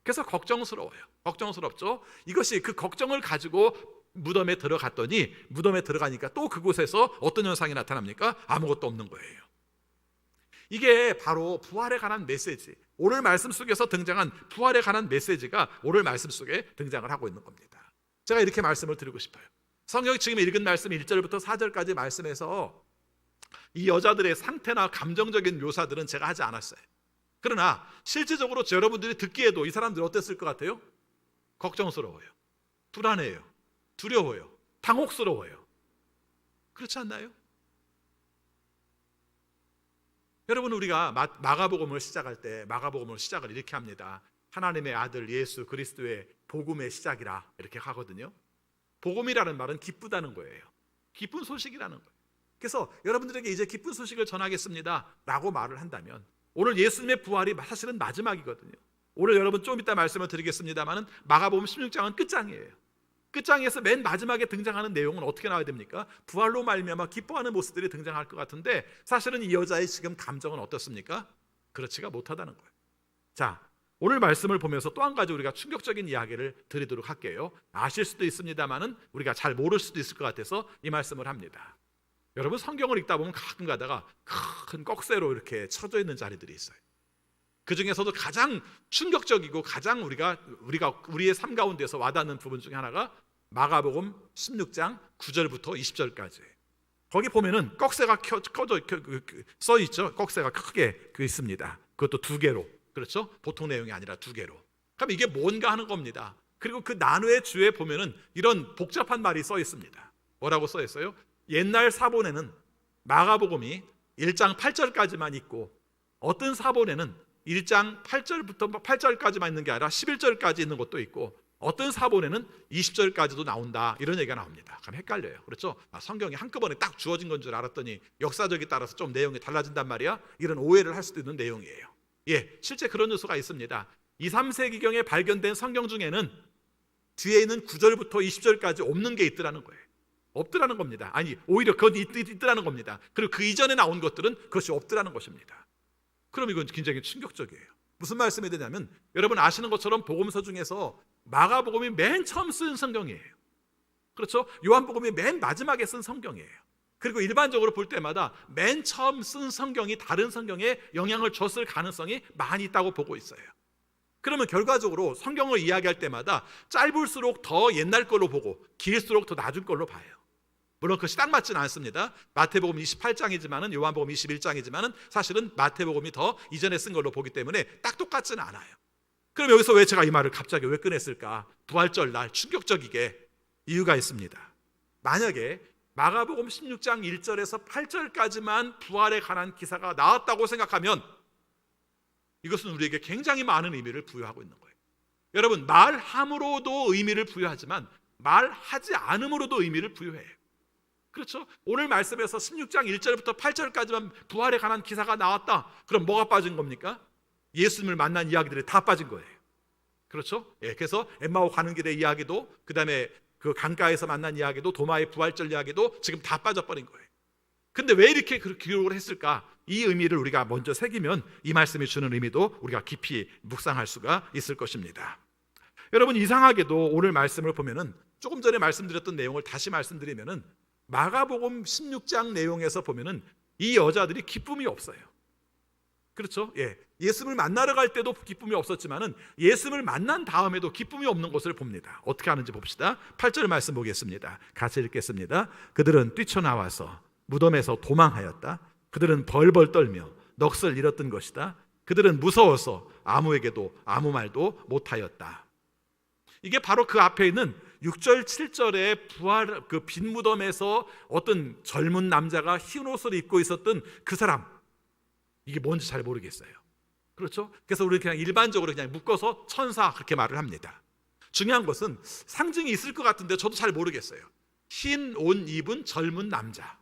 그래서 걱정스럽죠. 이것이 그 걱정을 가지고 무덤에 들어갔더니 무덤에 들어가니까 또 그곳에서 어떤 현상이 나타납니까? 아무것도 없는 거예요. 이게 바로 부활에 관한 메시지, 오늘 말씀 속에서 등장한 부활에 관한 메시지가 오늘 말씀 속에 등장을 하고 있는 겁니다. 제가 이렇게 말씀을 드리고 싶어요. 성경 지금 읽은 말씀 1절부터 4절까지 말씀에서 이 여자들의 상태나 감정적인 묘사들은 제가 하지 않았어요. 그러나 실질적으로 여러분들이 듣기에도 이 사람들이 어땠을 것 같아요? 걱정스러워요, 불안해요, 두려워요, 당혹스러워요. 그렇지 않나요? 여러분 우리가 마가복음을 시작할 때 마가복음을 시작을 이렇게 합니다. 하나님의 아들 예수 그리스도의 복음의 시작이라 이렇게 하거든요. 복음이라는 말은 기쁘다는 거예요. 기쁜 소식이라는 거예요. 그래서 여러분들에게 이제 기쁜 소식을 전하겠습니다 라고 말을 한다면 오늘 예수님의 부활이 사실은 마지막이거든요. 오늘 여러분 좀 이따 말씀을 드리겠습니다만 마가복음 16장은 끝장이에요. 끝장에서 맨 마지막에 등장하는 내용은 어떻게 나와야 됩니까? 부활로 말미암아 기뻐하는 모습들이 등장할 것 같은데 사실은 이 여자의 지금 감정은 어떻습니까? 그렇지가 못하다는 거예요. 자, 오늘 말씀을 보면서 또 한 가지 우리가 충격적인 이야기를 드리도록 할게요. 아실 수도 있습니다만은 우리가 잘 모를 수도 있을 것 같아서 이 말씀을 합니다. 여러분 성경을 읽다 보면 가끔 가다가 큰 꺽쇠로 이렇게 쳐져 있는 자리들이 있어요. 그 중에서도 가장 충격적이고 가장 우리의 삶 가운데서 와닿는 부분 중에 하나가 마가복음 16장 9절부터 20절까지. 거기 보면은 꺽쇠가 써 있죠. 꺽쇠가 크게 있습니다. 그것도 2개로. 그렇죠? 보통 내용이 아니라 2개로. 그럼 이게 뭔가 하는 겁니다. 그리고 그 난외의 주에 보면은 이런 복잡한 말이 써 있습니다. 뭐라고 써 있어요? 옛날 사본에는 마가복음이 1장 8절까지만 있고 어떤 사본에는 1장 8절부터 8절까지만 있는 게 아니라 11절까지 있는 것도 있고 어떤 사본에는 20절까지도 나온다, 이런 얘기가 나옵니다. 그럼 헷갈려요. 그렇죠? 성경이 한꺼번에 딱 주어진 건 줄 알았더니 역사적에 따라서 좀 내용이 달라진단 말이야. 이런 오해를 할 수도 있는 내용이에요. 실제 그런 요소가 있습니다. 2, 3세기경에 발견된 성경 중에는 뒤에 있는 9절부터 20절까지 없는 게 있더라는 거예요. 없더라는 겁니다. 아니, 오히려 그건 있더라는 겁니다. 그리고 그 이전에 나온 것들은 그것이 없더라는 것입니다. 그럼 이건 굉장히 충격적이에요. 무슨 말씀이 되냐면, 여러분 아시는 것처럼 복음서 중에서 마가복음이 맨 처음 쓴 성경이에요. 그렇죠? 요한복음이 맨 마지막에 쓴 성경이에요. 그리고 일반적으로 볼 때마다 맨 처음 쓴 성경이 다른 성경에 영향을 줬을 가능성이 많이 있다고 보고 있어요. 그러면 결과적으로 성경을 이야기할 때마다 짧을수록 더 옛날 걸로 보고 길수록 더 낮은 걸로 봐요. 물론 그것이 딱 맞지는 않습니다. 마태복음 28장이지만은 요한복음 21장이지만은 사실은 마태복음이 더 이전에 쓴 걸로 보기 때문에 딱 똑같지는 않아요. 그럼 여기서 왜 제가 이 말을 갑자기 왜 꺼냈을까? 부활절 날 충격적이게 이유가 있습니다. 만약에 마가복음 16장 1절에서 8절까지만 부활에 관한 기사가 나왔다고 생각하면 이것은 우리에게 굉장히 많은 의미를 부여하고 있는 거예요. 여러분, 말함으로도 의미를 부여하지만 말하지 않음으로도 의미를 부여해요. 그렇죠? 오늘 말씀에서 16장 1절부터 8절까지만 부활에 관한 기사가 나왔다. 그럼 뭐가 빠진 겁니까? 예수님을 만난 이야기들이 다 빠진 거예요. 그렇죠? 그래서 엠마오 가는 길의 이야기도, 그 다음에 그 강가에서 만난 이야기도, 도마의 부활절 이야기도 지금 다 빠져버린 거예요. 근데 왜 이렇게 기록을 했을까? 이 의미를 우리가 먼저 새기면 이 말씀이 주는 의미도 우리가 깊이 묵상할 수가 있을 것입니다. 여러분, 이상하게도 오늘 말씀을 보면은 조금 전에 말씀드렸던 내용을 다시 말씀드리면은 마가복음 16장 내용에서 보면은 이 여자들이 기쁨이 없어요. 그렇죠? 예수님을 만나러 갈 때도 기쁨이 없었지만은 예수님을 만난 다음에도 기쁨이 없는 것을 봅니다. 어떻게 하는지 봅시다. 8절 말씀 보겠습니다. 같이 읽겠습니다. 그들은 뛰쳐나와서 무덤에서 도망하였다. 그들은 벌벌 떨며 넋을 잃었던 것이다. 그들은 무서워서 아무에게도 아무 말도 못하였다. 이게 바로 그 앞에 있는 6절 7절에 부활 그 빈 무덤에서 어떤 젊은 남자가 흰 옷을 입고 있었던 그 사람, 이게 뭔지 잘 모르겠어요. 그렇죠? 그래서 우리는 그냥 일반적으로 그냥 묶어서 천사 그렇게 말을 합니다. 중요한 것은 상징이 있을 것 같은데 저도 잘 모르겠어요. 흰 옷 입은 젊은 남자,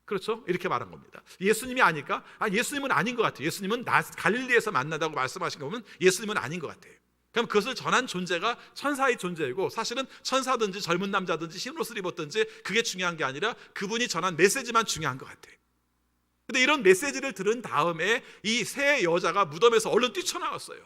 그렇죠? 이렇게 말한 겁니다. 예수님이 아닐까? 예수님은 아닌 것 같아요. 예수님은 갈릴리에서 만나다고 말씀하신 거 보면 예수님은 아닌 것 같아요. 그럼 그것을 전한 존재가 천사의 존재이고, 사실은 천사든지 젊은 남자든지 흰 옷을 입었든지 그게 중요한 게 아니라 그분이 전한 메시지만 중요한 것 같아요. 근데 이런 메시지를 들은 다음에 이 세 여자가 무덤에서 얼른 뛰쳐나왔어요.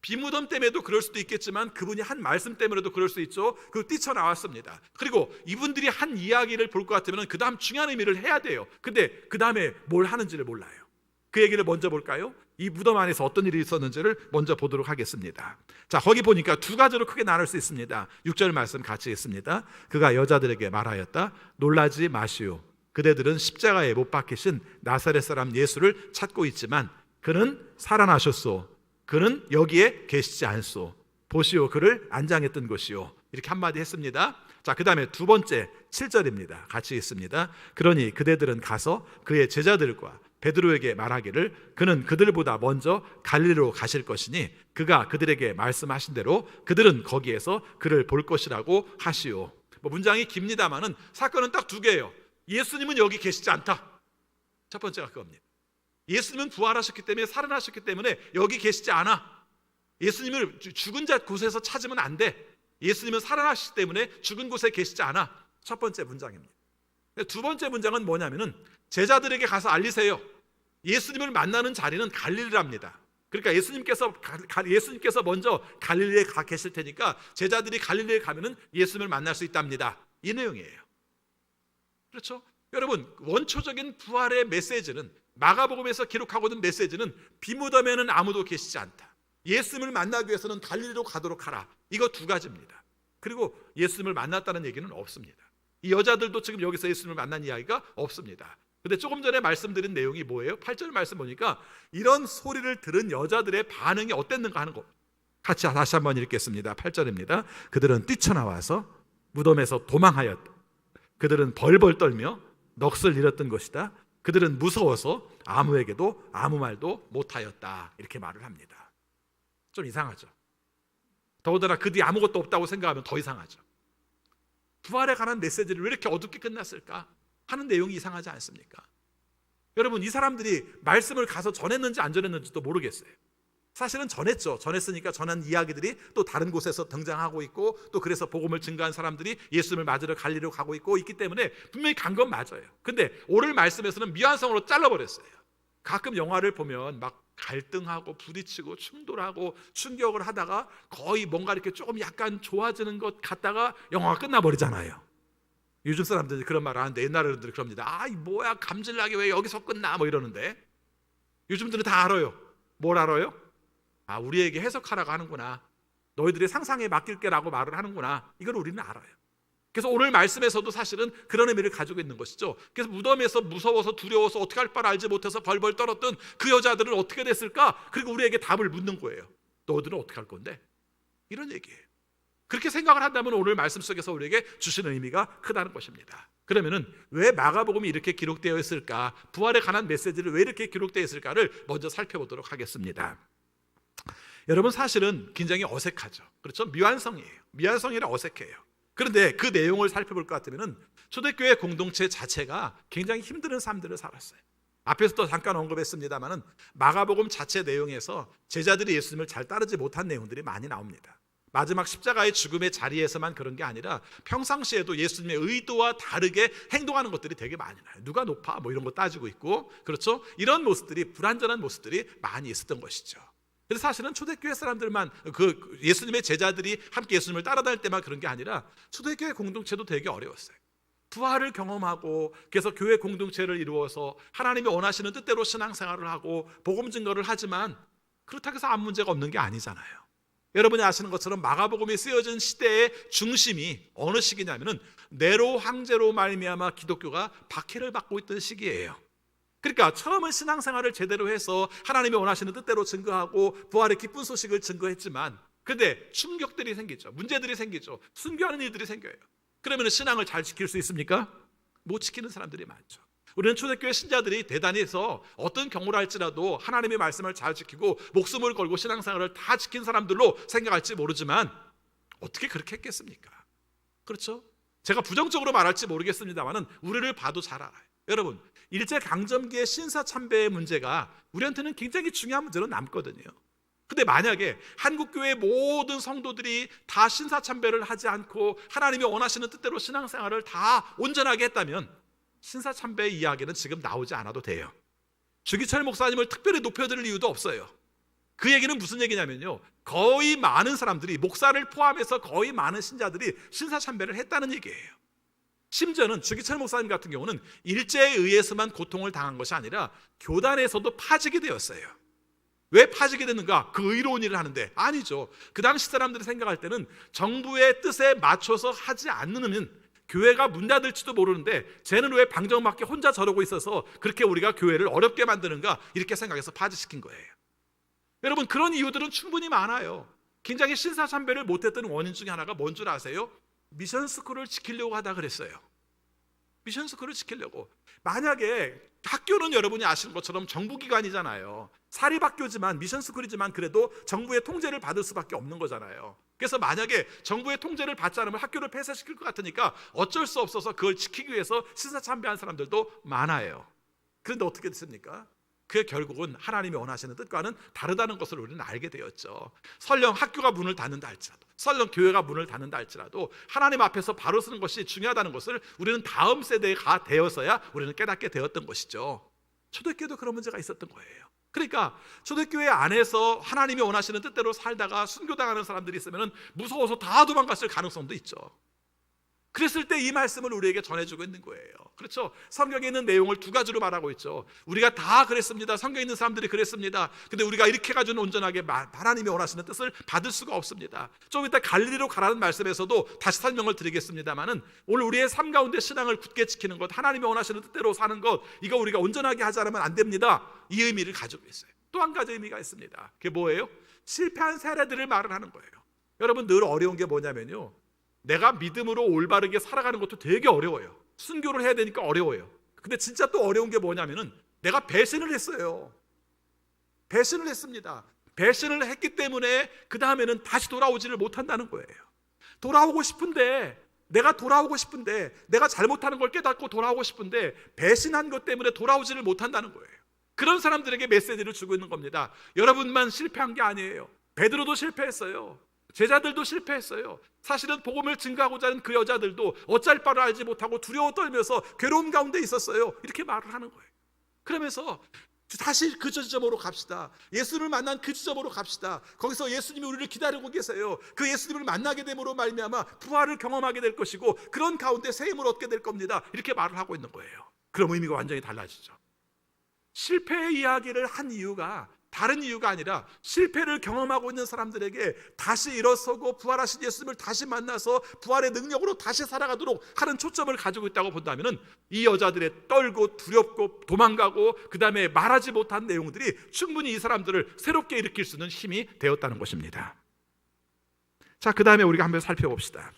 비무덤 때문에도 그럴 수도 있겠지만 그분이 한 말씀 때문에도 그럴 수 있죠. 그리고 뛰쳐나왔습니다. 그리고 이분들이 한 이야기를 볼 것 같으면 그 다음 중요한 의미를 해야 돼요. 근데 그 다음에 뭘 하는지를 몰라요. 그 얘기를 먼저 볼까요? 이 무덤 안에서 어떤 일이 있었는지를 먼저 보도록 하겠습니다. 자, 거기 보니까 두 가지로 크게 나눌 수 있습니다. 6절 말씀 같이 읽습니다. 그가 여자들에게 말하였다. 놀라지 마시오. 그대들은 십자가에 못 박히신 나사렛 사람 예수를 찾고 있지만 그는 살아나셨소. 그는 여기에 계시지 않소. 보시오, 그를 안장했던 것이요. 이렇게 한마디 했습니다. 자, 그 다음에 두 번째 7절입니다. 같이 읽습니다. 그러니 그대들은 가서 그의 제자들과 베드로에게 말하기를 그는 그들보다 먼저 갈릴리로 가실 것이니 그가 그들에게 말씀하신 대로 그들은 거기에서 그를 볼 것이라고 하시오. 문장이 깁니다마는 사건은 딱 두 개예요. 예수님은 여기 계시지 않다. 첫 번째가 그겁니다. 예수님은 부활하셨기 때문에, 살아나셨기 때문에 여기 계시지 않아. 예수님을 죽은 자 곳에서 찾으면 안 돼. 예수님은 살아나셨기 때문에 죽은 곳에 계시지 않아. 첫 번째 문장입니다. 두 번째 문장은 뭐냐면은 제자들에게 가서 알리세요. 예수님을 만나는 자리는 갈릴리랍니다. 그러니까 예수님께서 먼저 갈릴리에 가 계실 테니까 제자들이 갈릴리에 가면은 예수님을 만날 수 있답니다. 이 내용이에요. 그렇죠? 여러분, 원초적인 부활의 메시지는, 마가복음에서 기록하고 있는 메시지는 비무덤에는 아무도 계시지 않다. 예수님을 만나기 위해서는 갈릴리로 가도록 하라. 이거 두 가지입니다. 그리고 예수님을 만났다는 얘기는 없습니다. 이 여자들도 지금 여기서 예수님을 만난 이야기가 없습니다. 근데 조금 전에 말씀드린 내용이 뭐예요? 8절 말씀 보니까 이런 소리를 들은 여자들의 반응이 어땠는가 하는 거 같이 다시 한번 읽겠습니다. 8절입니다. 그들은 뛰쳐나와서 무덤에서 도망하였다. 그들은 벌벌 떨며 넋을 잃었던 것이다. 그들은 무서워서 아무에게도 아무 말도 못하였다. 이렇게 말을 합니다. 좀 이상하죠. 더군다나 그 뒤에 아무것도 없다고 생각하면 더 이상하죠. 부활에 관한 메시지를 왜 이렇게 어둡게 끝났을까 하는 내용이 이상하지 않습니까? 여러분, 이 사람들이 말씀을 가서 전했는지 안 전했는지도 모르겠어요. 사실은 전했죠. 전했으니까 전한 이야기들이 또 다른 곳에서 등장하고 있고, 또 그래서 복음을 증거한 사람들이 예수님을 맞으러 갈리로 가고 있고 있기 때문에 분명히 간 건 맞아요. 근데 오늘 말씀에서는 미완성으로 잘라버렸어요. 가끔 영화를 보면 막 갈등하고 부딪히고 충돌하고 충격을 하다가 거의 뭔가 이렇게 조금 약간 좋아지는 것 같다가 영화가 끝나버리잖아요. 요즘 사람들이 그런 말을 하는데 옛날 어른들이 그럽니다. 아, 뭐야, 감질나게 왜 여기서 끝나, 뭐 이러는데, 요즘들은 다 알아요. 뭘 알아요? 아, 우리에게 해석하라고 하는구나, 너희들의 상상에 맡길게 라고 말을 하는구나, 이걸 우리는 알아요. 그래서 오늘 말씀에서도 사실은 그런 의미를 가지고 있는 것이죠. 그래서 무덤에서 무서워서 두려워서 어떻게 할 바를 알지 못해서 벌벌 떨었던 그 여자들은 어떻게 됐을까? 그리고 우리에게 답을 묻는 거예요. 너희들은 어떻게 할 건데? 이런 얘기예요. 그렇게 생각을 한다면 오늘 말씀 속에서 우리에게 주시는 의미가 크다는 것입니다. 그러면은 왜 마가복음이 이렇게 기록되어 있을까? 부활에 관한 메시지를 왜 이렇게 기록되어 있을까를 먼저 살펴보도록 하겠습니다. 여러분, 사실은 굉장히 어색하죠. 그렇죠? 미완성이에요. 미완성이라 어색해요. 그런데 그 내용을 살펴볼 것 같으면 초대교회 공동체 자체가 굉장히 힘든 삶들을 살았어요. 앞에서도 잠깐 언급했습니다만 마가복음 자체 내용에서 제자들이 예수님을 잘 따르지 못한 내용들이 많이 나옵니다. 마지막 십자가의 죽음의 자리에서만 그런 게 아니라 평상시에도 예수님의 의도와 다르게 행동하는 것들이 되게 많이 나요. 누가 높아? 뭐 이런 거 따지고 있고, 그렇죠? 이런 모습들이, 불완전한 모습들이 많이 있었던 것이죠. 그래서 사실은 초대교회 사람들만, 그 예수님의 제자들이 함께 예수님을 따라다닐 때만 그런 게 아니라 초대교회 공동체도 되게 어려웠어요. 부활을 경험하고 그래서 교회 공동체를 이루어서 하나님이 원하시는 뜻대로 신앙생활을 하고 복음 증거를 하지만 그렇다고 해서 아무 문제가 없는 게 아니잖아요. 여러분이 아시는 것처럼 마가복음이 쓰여진 시대의 중심이 어느 시기냐면은 네로 황제로 말미암아 기독교가 박해를 받고 있던 시기예요. 그러니까 처음은 신앙생활을 제대로 해서 하나님이 원하시는 뜻대로 증거하고 부활의 기쁜 소식을 증거했지만, 근데 충격들이 생기죠. 문제들이 생기죠. 순교하는 일들이 생겨요. 그러면 신앙을 잘 지킬 수 있습니까? 못 지키는 사람들이 많죠. 우리는 초대교회 신자들이 대단히 해서 어떤 경우를 할지라도 하나님의 말씀을 잘 지키고 목숨을 걸고 신앙생활을 다 지킨 사람들로 생각할지 모르지만 어떻게 그렇게 했겠습니까? 그렇죠? 제가 부정적으로 말할지 모르겠습니다만 우리를 봐도 잘 알아요. 여러분, 일제강점기의 신사참배의 문제가 우리한테는 굉장히 중요한 문제로 남거든요. 근데 만약에 한국교회의 모든 성도들이 다 신사참배를 하지 않고 하나님이 원하시는 뜻대로 신앙생활을 다 온전하게 했다면 신사참배의 이야기는 지금 나오지 않아도 돼요. 주기철 목사님을 특별히 높여드릴 이유도 없어요. 그 얘기는 무슨 얘기냐면요, 거의 많은 사람들이, 목사를 포함해서 거의 많은 신자들이 신사참배를 했다는 얘기예요. 심지어는 주기철 목사님 같은 경우는 일제에 의해서만 고통을 당한 것이 아니라 교단에서도 파직이 되었어요. 왜 파직이 됐는가? 그 의로운 일을 하는데 아니죠. 그 당시 사람들이 생각할 때는 정부의 뜻에 맞춰서 하지 않으면 교회가 문 닫을지도 모르는데 쟤는 왜 방정맞게 혼자 저러고 있어서 그렇게 우리가 교회를 어렵게 만드는가, 이렇게 생각해서 파직시킨 거예요. 여러분, 그런 이유들은 충분히 많아요. 굉장히 신사참배를 못했던 원인 중에 하나가 뭔 줄 아세요? 미션스쿨을 지키려고 하다 그랬어요. 미션스쿨을 지키려고. 만약에 학교는 여러분이 아시는 것처럼 정부기관이잖아요. 사립학교지만 미션스쿨이지만 그래도 정부의 통제를 받을 수밖에 없는 거잖아요. 그래서 만약에 정부의 통제를 받지 않으면 학교를 폐쇄시킬 것 같으니까 어쩔 수 없어서 그걸 지키기 위해서 신사참배한 사람들도 많아요. 그런데 어떻게 됐습니까? 그게 결국은 하나님이 원하시는 뜻과는 다르다는 것을 우리는 알게 되었죠. 설령 학교가 문을 닫는다 할지라도, 설령 교회가 문을 닫는다 할지라도 하나님 앞에서 바로 서는 것이 중요하다는 것을 우리는 다음 세대가 되어서야 우리는 깨닫게 되었던 것이죠. 초대교회도 그런 문제가 있었던 거예요. 그러니까 초대교회 안에서 하나님이 원하시는 뜻대로 살다가 순교당하는 사람들이 있으면 무서워서 다 도망갔을 가능성도 있죠. 그랬을 때 이 말씀을 우리에게 전해주고 있는 거예요. 그렇죠? 성경에 있는 내용을 두 가지로 말하고 있죠. 우리가 다 그랬습니다. 성경에 있는 사람들이 그랬습니다. 근데 우리가 이렇게 가지고는 온전하게 하나님이 원하시는 뜻을 받을 수가 없습니다. 좀 이따 갈릴리로 가라는 말씀에서도 다시 설명을 드리겠습니다만은 오늘 우리의 삶 가운데 신앙을 굳게 지키는 것, 하나님이 원하시는 뜻대로 사는 것, 이거 우리가 온전하게 하지 않으면 안 됩니다. 이 의미를 가지고 있어요. 또 한 가지 의미가 있습니다. 그게 뭐예요? 실패한 사례들을 말을 하는 거예요. 여러분, 늘 어려운 게 뭐냐면요, 내가 믿음으로 올바르게 살아가는 것도 되게 어려워요. 순교를 해야 되니까 어려워요. 근데 진짜 또 어려운 게 뭐냐면은 내가 배신을 했어요. 배신을 했습니다. 배신을 했기 때문에 그 다음에는 다시 돌아오지를 못한다는 거예요. 돌아오고 싶은데, 내가 돌아오고 싶은데, 내가 잘못하는 걸 깨닫고 돌아오고 싶은데 배신한 것 때문에 돌아오지를 못한다는 거예요. 그런 사람들에게 메시지를 주고 있는 겁니다. 여러분만 실패한 게 아니에요. 베드로도 실패했어요. 제자들도 실패했어요. 사실은 복음을 증거하고자 하는 그 여자들도 어쩔 바를 알지 못하고 두려워 떨면서 괴로움 가운데 있었어요. 이렇게 말을 하는 거예요. 그러면서 다시 그 지점으로 갑시다. 예수님을 만난 그 지점으로 갑시다. 거기서 예수님이 우리를 기다리고 계세요. 그 예수님을 만나게 됨으로 말미암아 부활을 경험하게 될 것이고 그런 가운데 새 힘을 얻게 될 겁니다. 이렇게 말을 하고 있는 거예요. 그럼 의미가 완전히 달라지죠. 실패의 이야기를 한 이유가 다른 이유가 아니라 실패를 경험하고 있는 사람들에게 다시 일어서고 부활하신 예수님을 다시 만나서 부활의 능력으로 다시 살아가도록 하는 초점을 가지고 있다고 본다면 이 여자들의 떨고 두렵고 도망가고 그 다음에 말하지 못한 내용들이 충분히 이 사람들을 새롭게 일으킬 수 있는 힘이 되었다는 것입니다. 자, 그 다음에 우리가 한번 살펴봅시다.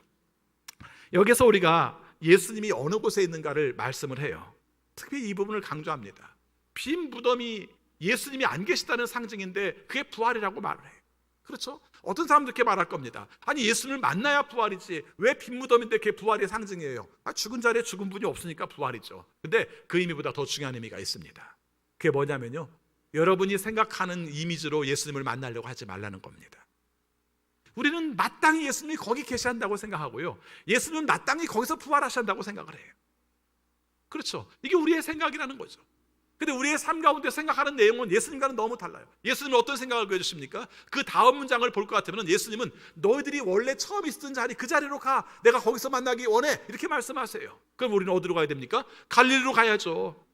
여기서 우리가 예수님이 어느 곳에 있는가를 말씀을 해요. 특히 이 부분을 강조합니다. 빈 무덤이 예수님이 안 계시다는 상징인데 그게 부활이라고 말을 해요. 그렇죠? 어떤 사람도 이렇게 말할 겁니다. 아니 예수님을 만나야 부활이지 왜 빈 무덤인데 그게 부활의 상징이에요? 죽은 자리에 죽은 분이 없으니까 부활이죠. 근데 그 의미보다 더 중요한 의미가 있습니다. 그게 뭐냐면요, 여러분이 생각하는 이미지로 예수님을 만나려고 하지 말라는 겁니다. 우리는 마땅히 예수님이 거기 계시한다고 생각하고요, 예수님은 마땅히 거기서 부활하신다고 생각을 해요. 그렇죠? 이게 우리의 생각이라는 거죠. 근데 우리의 삶 가운데 생각하는 내용은 예수님과는 너무 달라요. 예수님은 어떤 생각을 보여주십니까? 그 다음 문장을 볼 것 같으면 예수님은 너희들이 원래 처음 있었던 자리 그 자리로 가, 내가 거기서 만나기 원해, 이렇게 말씀하세요. 그럼 우리는 어디로 가야 됩니까? 갈릴리로 가야죠.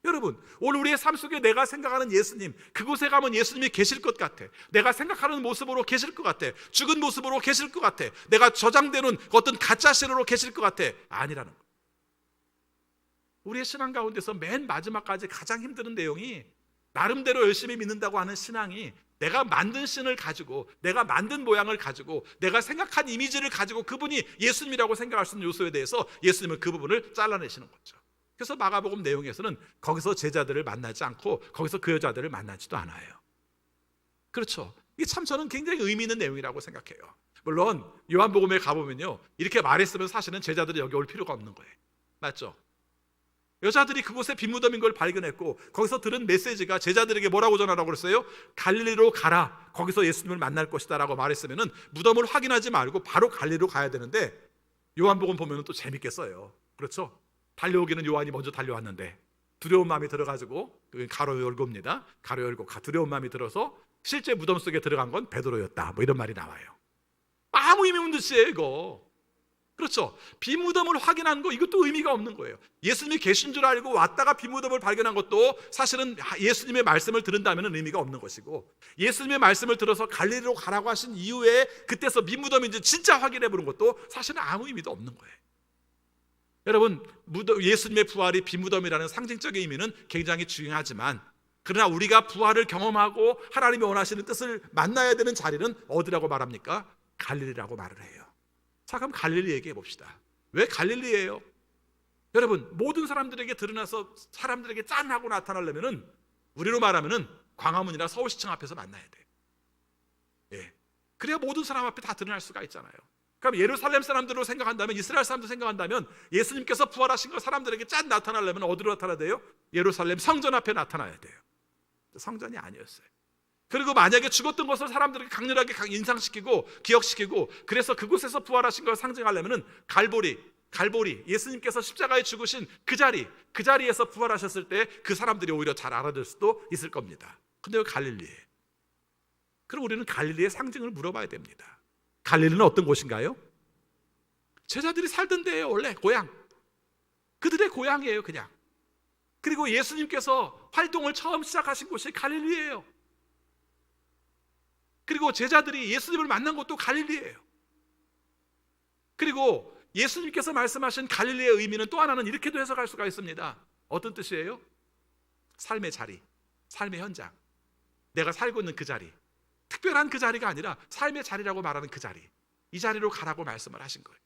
여러분, 오늘 우리의 삶 속에 내가 생각하는 예수님, 그곳에 가면 예수님이 계실 것 같아. 내가 생각하는 모습으로 계실 것 같아. 죽은 모습으로 계실 것 같아. 내가 저장되는 어떤 가짜 신으로 계실 것 같아. 아니라는 거예요. 우리의 신앙 가운데서 맨 마지막까지 가장 힘든 내용이 나름대로 열심히 믿는다고 하는 신앙이 내가 만든 신을 가지고, 내가 만든 모양을 가지고, 내가 생각한 이미지를 가지고 그분이 예수님이라고 생각할 수 있는 요소에 대해서 예수님은 그 부분을 잘라내시는 거죠. 그래서 마가복음 내용에서는 거기서 제자들을 만나지 않고 거기서 그 여자들을 만나지도 않아요. 그렇죠? 이게 참 저는 굉장히 의미 있는 내용이라고 생각해요. 물론 요한복음에 가보면요, 이렇게 말했으면 사실은 제자들이 여기 올 필요가 없는 거예요. 맞죠? 여자들이 그곳에 빈 무덤인 걸 발견했고 거기서 들은 메시지가 제자들에게 뭐라고 전하라고 그랬어요? 갈릴리로 가라, 거기서 예수님을 만날 것이다 라고 말했으면 무덤을 확인하지 말고 바로 갈릴리로 가야 되는데, 요한복음 보면 또 재밌게 써요. 그렇죠? 달려오기는 요한이 먼저 달려왔는데 두려운 마음이 들어가지고, 가로 열고입니다. 가로 열고 두려운 마음이 들어서 실제 무덤 속에 들어간 건 베드로였다, 뭐 이런 말이 나와요. 아무 의미 없는 뜻이에요 이거. 그렇죠? 빈 무덤을 확인한 거, 이것도 의미가 없는 거예요. 예수님이 계신 줄 알고 왔다가 빈 무덤을 발견한 것도 사실은 예수님의 말씀을 들은다면 의미가 없는 것이고, 예수님의 말씀을 들어서 갈릴리로 가라고 하신 이후에 그때서 빈 무덤인지 진짜 확인해 보는 것도 사실은 아무 의미도 없는 거예요. 여러분, 예수님의 부활이 빈 무덤이라는 상징적인 의미는 굉장히 중요하지만, 그러나 우리가 부활을 경험하고 하나님이 원하시는 뜻을 만나야 되는 자리는 어디라고 말합니까? 갈릴리라고 말을 해요. 자, 그럼 갈릴리 얘기해 봅시다. 왜 갈릴리예요? 여러분, 모든 사람들에게 드러나서 사람들에게 짠 하고 나타나려면은, 우리로 말하면은 광화문이나 서울시청 앞에서 만나야 돼요. 예. 그래야 모든 사람 앞에 다 드러날 수가 있잖아요. 그럼 예루살렘 사람들로 생각한다면, 이스라엘 사람들 생각한다면 예수님께서 부활하신 거 사람들에게 짠 나타나려면 어디로 나타나야 돼요? 예루살렘 성전 앞에 나타나야 돼요. 성전이 아니었어요. 그리고 만약에 죽었던 것을 사람들에게 강렬하게 인상시키고 기억시키고, 그래서 그곳에서 부활하신 걸 상징하려면 갈보리, 예수님께서 십자가에 죽으신 그 자리에서 부활하셨을 때 그 사람들이 오히려 잘 알아들 수도 있을 겁니다. 근데 왜 갈릴리예요? 그럼 우리는 갈릴리의 상징을 물어봐야 됩니다. 갈릴리는 어떤 곳인가요? 제자들이 살던 데예요. 원래 고향, 그들의 고향이에요 그냥. 그리고 예수님께서 활동을 처음 시작하신 곳이 갈릴리예요. 그리고 제자들이 예수님을 만난 곳도 갈릴리예요. 그리고 예수님께서 말씀하신 갈릴리의 의미는 또 하나는 이렇게도 해석할 수가 있습니다. 어떤 뜻이에요? 삶의 자리, 삶의 현장, 내가 살고 있는 그 자리, 특별한 그 자리가 아니라 삶의 자리라고 말하는 그 자리, 이 자리로 가라고 말씀을 하신 거예요.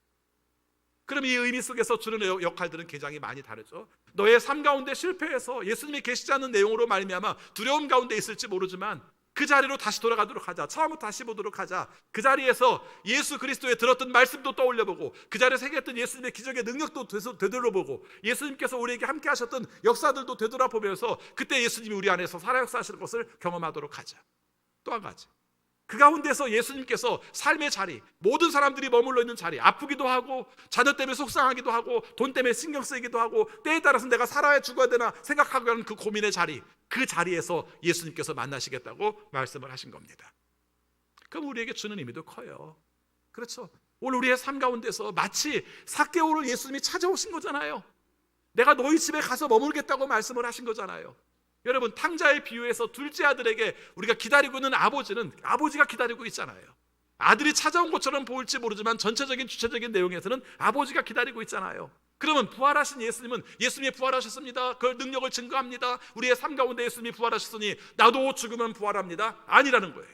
그럼 이 의미 속에서 주는 역할들은 굉장히 많이 다르죠. 너의 삶 가운데 실패해서 예수님이 계시지 않는 내용으로 말미암아 두려움 가운데 있을지 모르지만 그 자리로 다시 돌아가도록 하자. 처음부터 다시 보도록 하자. 그 자리에서 예수 그리스도의 들었던 말씀도 떠올려보고 그 자리에서 행했던 예수님의 기적의 능력도 되돌아보고 예수님께서 우리에게 함께 하셨던 역사들도 되돌아보면서 그때 예수님이 우리 안에서 살아 역사하시는 것을 경험하도록 하자. 또 한 가지, 그 가운데서 예수님께서 삶의 자리, 모든 사람들이 머물러 있는 자리, 아프기도 하고 자녀 때문에 속상하기도 하고 돈 때문에 신경 쓰이기도 하고 때에 따라서 내가 살아야 죽어야 되나 생각하고 하는 그 고민의 자리, 그 자리에서 예수님께서 만나시겠다고 말씀을 하신 겁니다. 그럼 우리에게 주는 의미도 커요. 그렇죠? 오늘 우리의 삶 가운데서 마치 삭개오를 예수님이 찾아오신 거잖아요. 내가 너희 집에 가서 머물겠다고 말씀을 하신 거잖아요. 여러분, 탕자의 비유에서 둘째 아들에게 우리가 기다리고 있는 아버지는 아버지가 기다리고 있잖아요. 아들이 찾아온 것처럼 보일지 모르지만 전체적인 주체적인 내용에서는 아버지가 기다리고 있잖아요. 그러면 부활하신 예수님은 예수님이 부활하셨습니다. 그 능력을 증거합니다. 우리의 삶 가운데 예수님이 부활하셨으니 나도 죽으면 부활합니다. 아니라는 거예요.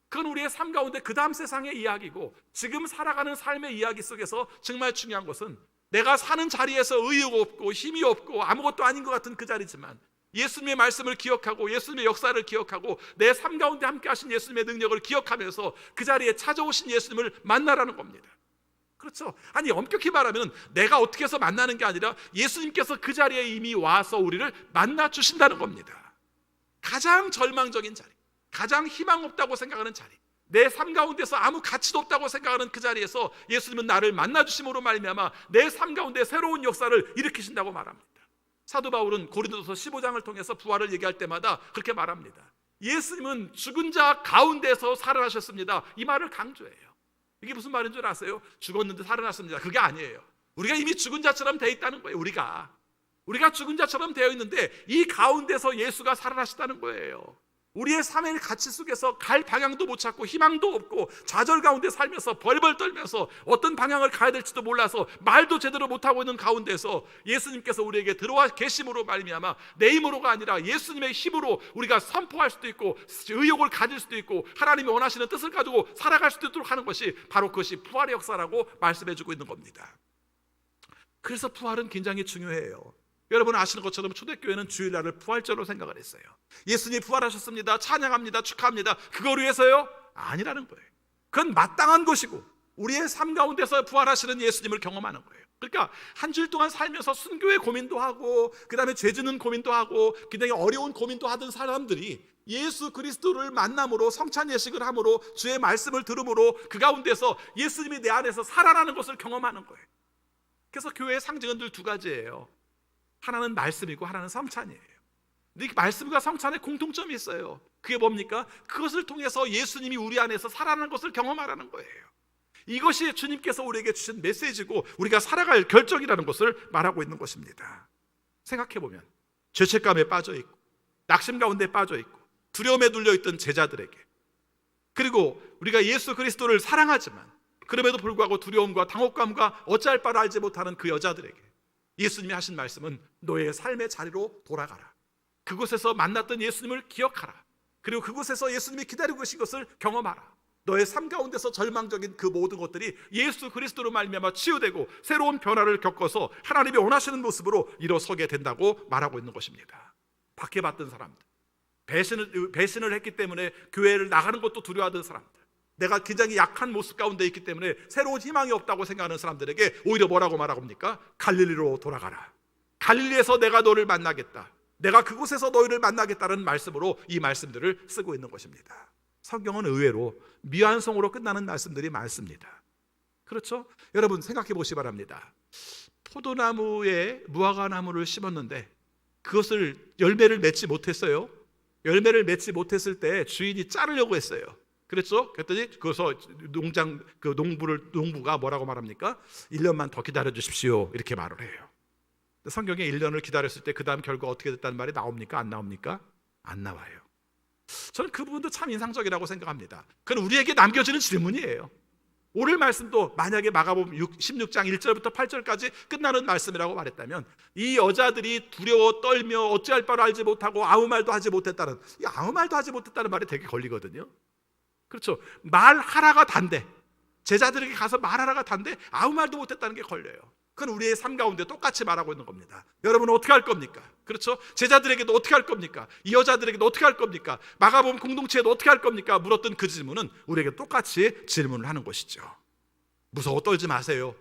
그건 우리의 삶 가운데 그 다음 세상의 이야기고 지금 살아가는 삶의 이야기 속에서 정말 중요한 것은 내가 사는 자리에서 의욕 없고 힘이 없고 아무것도 아닌 것 같은 그 자리지만 예수님의 말씀을 기억하고 예수님의 역사를 기억하고 내 삶 가운데 함께 하신 예수님의 능력을 기억하면서 그 자리에 찾아오신 예수님을 만나라는 겁니다. 그렇죠? 아니, 엄격히 말하면 내가 어떻게 해서 만나는 게 아니라 예수님께서 그 자리에 이미 와서 우리를 만나 주신다는 겁니다. 가장 절망적인 자리, 가장 희망 없다고 생각하는 자리, 내 삶 가운데서 아무 가치도 없다고 생각하는 그 자리에서 예수님은 나를 만나 주심으로 말미암아 내 삶 가운데 새로운 역사를 일으키신다고 말합니다. 사도 바울은 고린도서 15장을 통해서 부활을 얘기할 때마다 그렇게 말합니다. 예수님은 죽은 자 가운데서 살아나셨습니다. 이 말을 강조해요. 이게 무슨 말인 줄 아세요? 죽었는데 살아났습니다. 그게 아니에요. 우리가 이미 죽은 자처럼 되어 있다는 거예요. 우리가 죽은 자처럼 되어 있는데 이 가운데서 예수가 살아나셨다는 거예요. 우리의 삶의 가치 속에서 갈 방향도 못 찾고 희망도 없고 좌절 가운데 살면서 벌벌 떨면서 어떤 방향을 가야 될지도 몰라서 말도 제대로 못하고 있는 가운데서 예수님께서 우리에게 들어와 계심으로 말미암아 내 힘으로가 아니라 예수님의 힘으로 우리가 선포할 수도 있고 의욕을 가질 수도 있고 하나님이 원하시는 뜻을 가지고 살아갈 수도 있도록 하는 것이 바로 그것이 부활의 역사라고 말씀해주고 있는 겁니다. 그래서 부활은 굉장히 중요해요. 여러분 아시는 것처럼 초대교회는 주일날을 부활절로 생각을 했어요. 예수님이 부활하셨습니다. 찬양합니다. 축하합니다. 그걸 위해서요? 아니라는 거예요. 그건 마땅한 것이고 우리의 삶 가운데서 부활하시는 예수님을 경험하는 거예요. 그러니까 한 주일 동안 살면서 순교의 고민도 하고 그 다음에 죄 짓는 고민도 하고 굉장히 어려운 고민도 하던 사람들이 예수 그리스도를 만남으로 성찬 예식을 함으로 주의 말씀을 들음으로 그 가운데서 예수님이 내 안에서 살아나는 것을 경험하는 거예요. 그래서 교회의 상징은 늘 두 가지예요. 하나는 말씀이고 하나는 성찬이에요. 근데 이 말씀과 성찬에 공통점이 있어요. 그게 뭡니까? 그것을 통해서 예수님이 우리 안에서 살아나는 것을 경험하라는 거예요. 이것이 주님께서 우리에게 주신 메시지고 우리가 살아갈 결정이라는 것을 말하고 있는 것입니다. 생각해보면 죄책감에 빠져있고 낙심 가운데 빠져있고 두려움에 눌려있던 제자들에게, 그리고 우리가 예수 그리스도를 사랑하지만 그럼에도 불구하고 두려움과 당혹감과 어찌할 바를 알지 못하는 그 여자들에게 예수님이 하신 말씀은 너의 삶의 자리로 돌아가라. 그곳에서 만났던 예수님을 기억하라. 그리고 그곳에서 예수님이 기다리고 계신 것을 경험하라. 너의 삶 가운데서 절망적인 그 모든 것들이 예수 그리스도로 말미암아 치유되고 새로운 변화를 겪어서 하나님이 원하시는 모습으로 일어서게 된다고 말하고 있는 것입니다. 박해받던 사람들, 배신을 했기 때문에 교회를 나가는 것도 두려워하던 사람들, 내가 굉장히 약한 모습 가운데 있기 때문에 새로운 희망이 없다고 생각하는 사람들에게 오히려 뭐라고 말하고 합니까? 갈릴리로 돌아가라. 갈릴리에서 내가 너를 만나겠다. 내가 그곳에서 너희를 만나겠다는 말씀으로 이 말씀들을 쓰고 있는 것입니다. 성경은 의외로 미완성으로 끝나는 말씀들이 많습니다. 그렇죠? 여러분 생각해 보시기 바랍니다. 포도나무에 무화과나무를 심었는데 그것을 열매를 맺지 못했어요. 열매를 맺지 못했을 때 주인이 자르려고 했어요. 그랬죠? 그랬더니 그래서 농부가 뭐라고 말합니까? 1년만 더 기다려 주십시오. 이렇게 말을 해요. 성경에 1년을 기다렸을 때 그 다음 결과 어떻게 됐다는 말이 나옵니까? 안 나옵니까? 안 나와요. 저는 그 부분도 참 인상적이라고 생각합니다. 그건 우리에게 남겨지는 질문이에요. 오늘 말씀도 만약에 마가복음 16장 1절부터 8절까지 끝나는 말씀이라고 말했다면 이 여자들이 두려워 떨며 어찌할 바를 알지 못하고 아무 말도 하지 못했다는, 이 아무 말도 하지 못했다는 말이 되게 걸리거든요. 그렇죠. 말하라가 단데 제자들에게 가서 말하라가 단데 아무 말도 못했다는 게 걸려요. 그건 우리의 삶 가운데 똑같이 말하고 있는 겁니다. 여러분은 어떻게 할 겁니까? 그렇죠? 제자들에게도 어떻게 할 겁니까? 이 여자들에게도 어떻게 할 겁니까? 마가복음 공동체에도 어떻게 할 겁니까? 물었던 그 질문은 우리에게 똑같이 질문을 하는 것이죠. 무서워 떨지 마세요.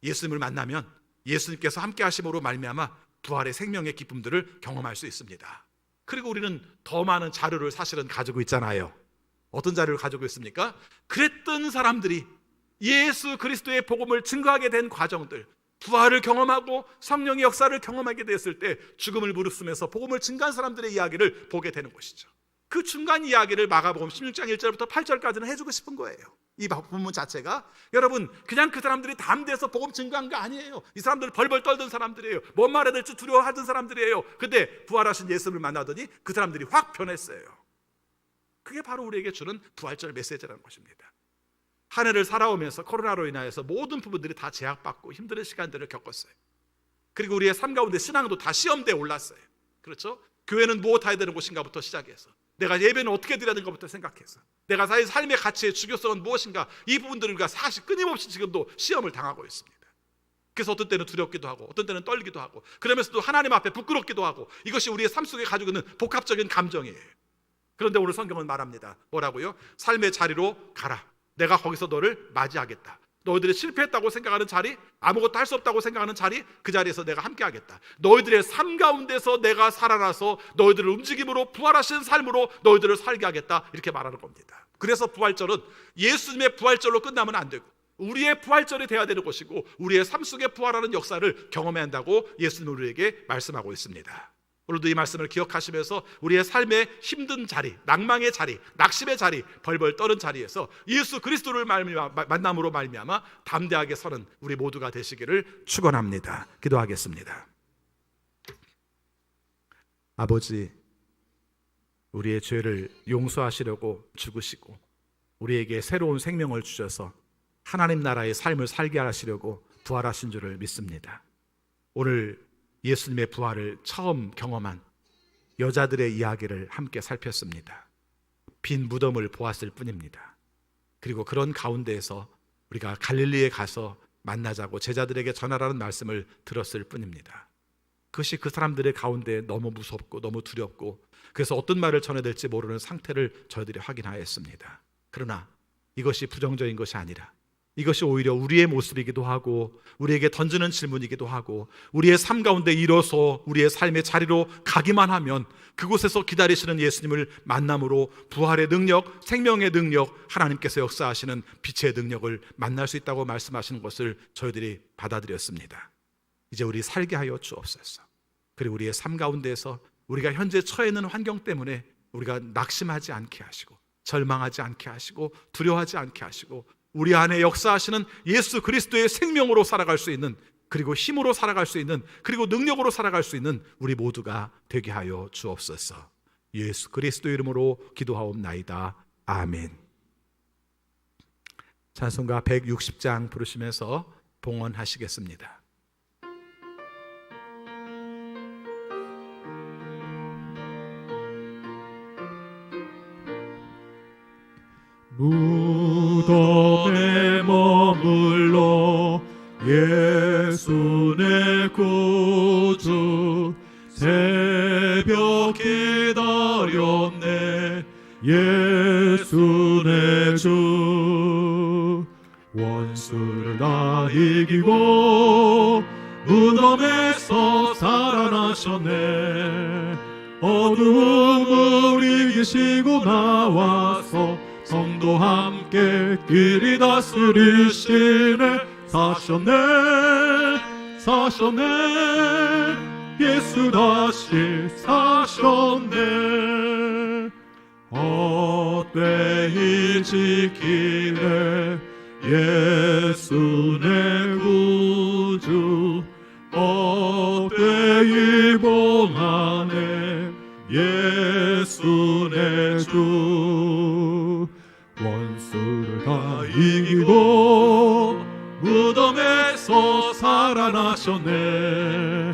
예수님을 만나면 예수님께서 함께 하심으로 말미암아 부활의 생명의 기쁨들을 경험할 수 있습니다. 그리고 우리는 더 많은 자료를 사실은 가지고 있잖아요. 어떤 자료를 가지고 있습니까? 그랬던 사람들이 예수 그리스도의 복음을 증거하게 된 과정들, 부활을 경험하고 성령의 역사를 경험하게 됐을 때 죽음을 무릅쓰면서 복음을 증거한 사람들의 이야기를 보게 되는 것이죠. 그 중간 이야기를 마가복음 16장 1절부터 8절까지는 해주고 싶은 거예요. 이 본문 자체가 여러분 그냥 그 사람들이 담대해서 복음 증거한 거 아니에요. 이 사람들 벌벌 떨던 사람들이에요. 뭔 말해야 될지 두려워하던 사람들이에요. 근데 부활하신 예수를 만나더니 그 사람들이 확 변했어요. 그게 바로 우리에게 주는 부활절 메시지라는 것입니다. 한 해를 살아오면서 코로나로 인하여서 모든 부분들이 다 제약받고 힘든 시간들을 겪었어요. 그리고 우리의 삶 가운데 신앙도 다 시험대에 올랐어요. 그렇죠? 교회는 무엇 해야 되는 곳인가부터 시작해서, 내가 예배는 어떻게 드려야 되는 것부터 생각해서, 내가 삶의 가치의 주교성은 무엇인가, 이 부분들을 우리가 사실 끊임없이 지금도 시험을 당하고 있습니다. 그래서 어떤 때는 두렵기도 하고 어떤 때는 떨리기도 하고 그러면서도 하나님 앞에 부끄럽기도 하고, 이것이 우리의 삶 속에 가지고 있는 복합적인 감정이에요. 그런데 오늘 성경은 말합니다. 뭐라고요? 삶의 자리로 가라. 내가 거기서 너를 맞이하겠다. 너희들이 실패했다고 생각하는 자리, 아무것도 할 수 없다고 생각하는 자리, 그 자리에서 내가 함께 하겠다. 너희들의 삶 가운데서 내가 살아나서 너희들을 움직임으로 부활하신 삶으로 너희들을 살게 하겠다. 이렇게 말하는 겁니다. 그래서 부활절은 예수님의 부활절로 끝나면 안 되고 우리의 부활절이 되어야 되는 것이고, 우리의 삶 속에 부활하는 역사를 경험해야 한다고 예수님은 우리에게 말씀하고 있습니다. 오늘도 이 말씀을 기억하시면서 우리의 삶의 힘든 자리, 낭망의 자리, 낙심의 자리, 벌벌 떠는 자리에서 예수 그리스도를 만남으로 말미암아 담대하게 서는 우리 모두가 되시기를 축원합니다. 기도하겠습니다. 아버지, 우리의 죄를 용서하시려고 죽으시고 우리에게 새로운 생명을 주셔서 하나님 나라의 삶을 살게 하시려고 부활하신 줄을 믿습니다. 오늘 예수님의 부활을 처음 경험한 여자들의 이야기를 함께 살폈습니다. 빈 무덤을 보았을 뿐입니다. 그리고 그런 가운데에서 우리가 갈릴리에 가서 만나자고 제자들에게 전하라는 말씀을 들었을 뿐입니다. 그것이 그 사람들의 가운데 너무 무섭고 너무 두렵고, 그래서 어떤 말을 전해야 될지 모르는 상태를 저희들이 확인하였습니다. 그러나 이것이 부정적인 것이 아니라 이것이 오히려 우리의 모습이기도 하고 우리에게 던지는 질문이기도 하고, 우리의 삶 가운데 일어서 우리의 삶의 자리로 가기만 하면 그곳에서 기다리시는 예수님을 만남으로 부활의 능력, 생명의 능력, 하나님께서 역사하시는 빛의 능력을 만날 수 있다고 말씀하시는 것을 저희들이 받아들였습니다. 이제 우리 살게 하여 주옵소서. 그리고 우리의 삶 가운데에서 우리가 현재 처해 있는 환경 때문에 우리가 낙심하지 않게 하시고 절망하지 않게 하시고 두려워하지 않게 하시고, 우리 안에 역사하시는 예수 그리스도의 생명으로 살아갈 수 있는, 그리고 힘으로 살아갈 수 있는, 그리고 능력으로 살아갈 수 있는 우리 모두가 되게 하여 주옵소서. 예수 그리스도 이름으로 기도하옵나이다. 아멘. 찬송가 160장 부르시면서 봉헌하시겠습니다. 무덤에 머물러 예수 내 구주, 새벽 기다렸네 예수 내 주. 원수를 다 이기고 무덤에서 살아나셨네. 어두움을 이기시고 나와서 성도 함께 길이 다스리시네. 사셨네 사셨네 예수 다시 사셨네. 헛되이 지키네 예수 내 구주. 헛되이 봉하네 예수 내 주. 원수를 다 이기고 무덤에서 살아나셨네.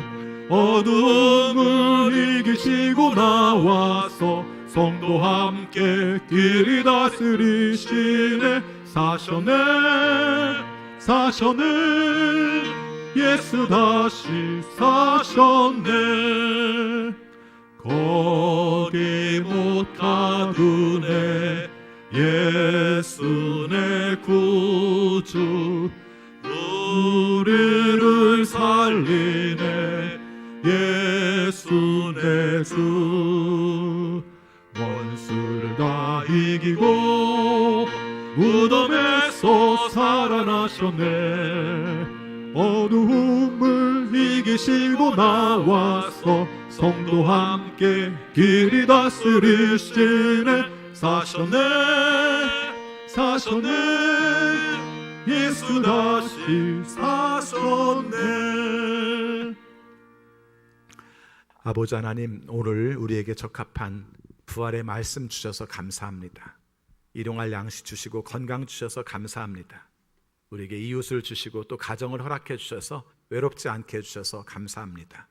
어둠을 이기시고 나와서 성도 함께 길이 다스리시네. 사셨네 예수 다시 사셨네 거기 못 가두네 예수 내 구주 우리를 살리네 예수 내 주 원수를 다 이기고 무덤에서 살아나셨네 어두움을 이기시고 나와서 성도 함께 길이 다스리시네 사셨네 예수 다시 사셨네 아버지 하나님, 오늘 우리에게 적합한 부활의 말씀 주셔서 감사합니다. 일용할 양식 주시고 건강 주셔서 감사합니다. 우리에게 이웃을 주시고 또 가정을 허락해 주셔서 외롭지 않게 해주셔서 감사합니다.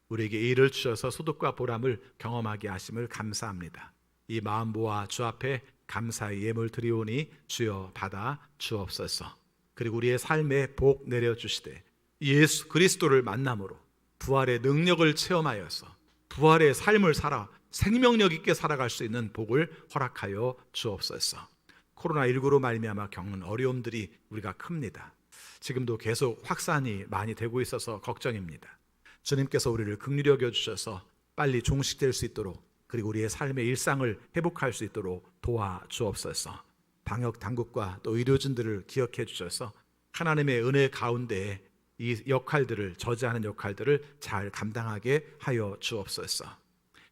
우리에게 일을 주셔서 소득과 보람을 경험하게 하심을 감사합니다. 이 마음 모아 주 앞에 감사의 예물 드리오니 주여 받아 주옵소서. 그리고 우리의 삶에 복 내려주시되 예수 그리스도를 만남으로 부활의 능력을 체험하여서 부활의 삶을 살아 생명력 있게 살아갈 수 있는 복을 허락하여 주옵소서. 코로나19로 말미암아 겪는 어려움들이 우리가 큽니다. 지금도 계속 확산이 많이 되고 있어서 걱정입니다. 주님께서 우리를 긍휼히 여겨 주셔서 빨리 종식될 수 있도록 그리고 우리의 삶의 일상을 회복할 수 있도록 도와주옵소서. 방역 당국과 또 의료진들을 기억해 주셔서 하나님의 은혜 가운데 이 역할들을 저지하는 역할들을 잘 감당하게 하여 주옵소서.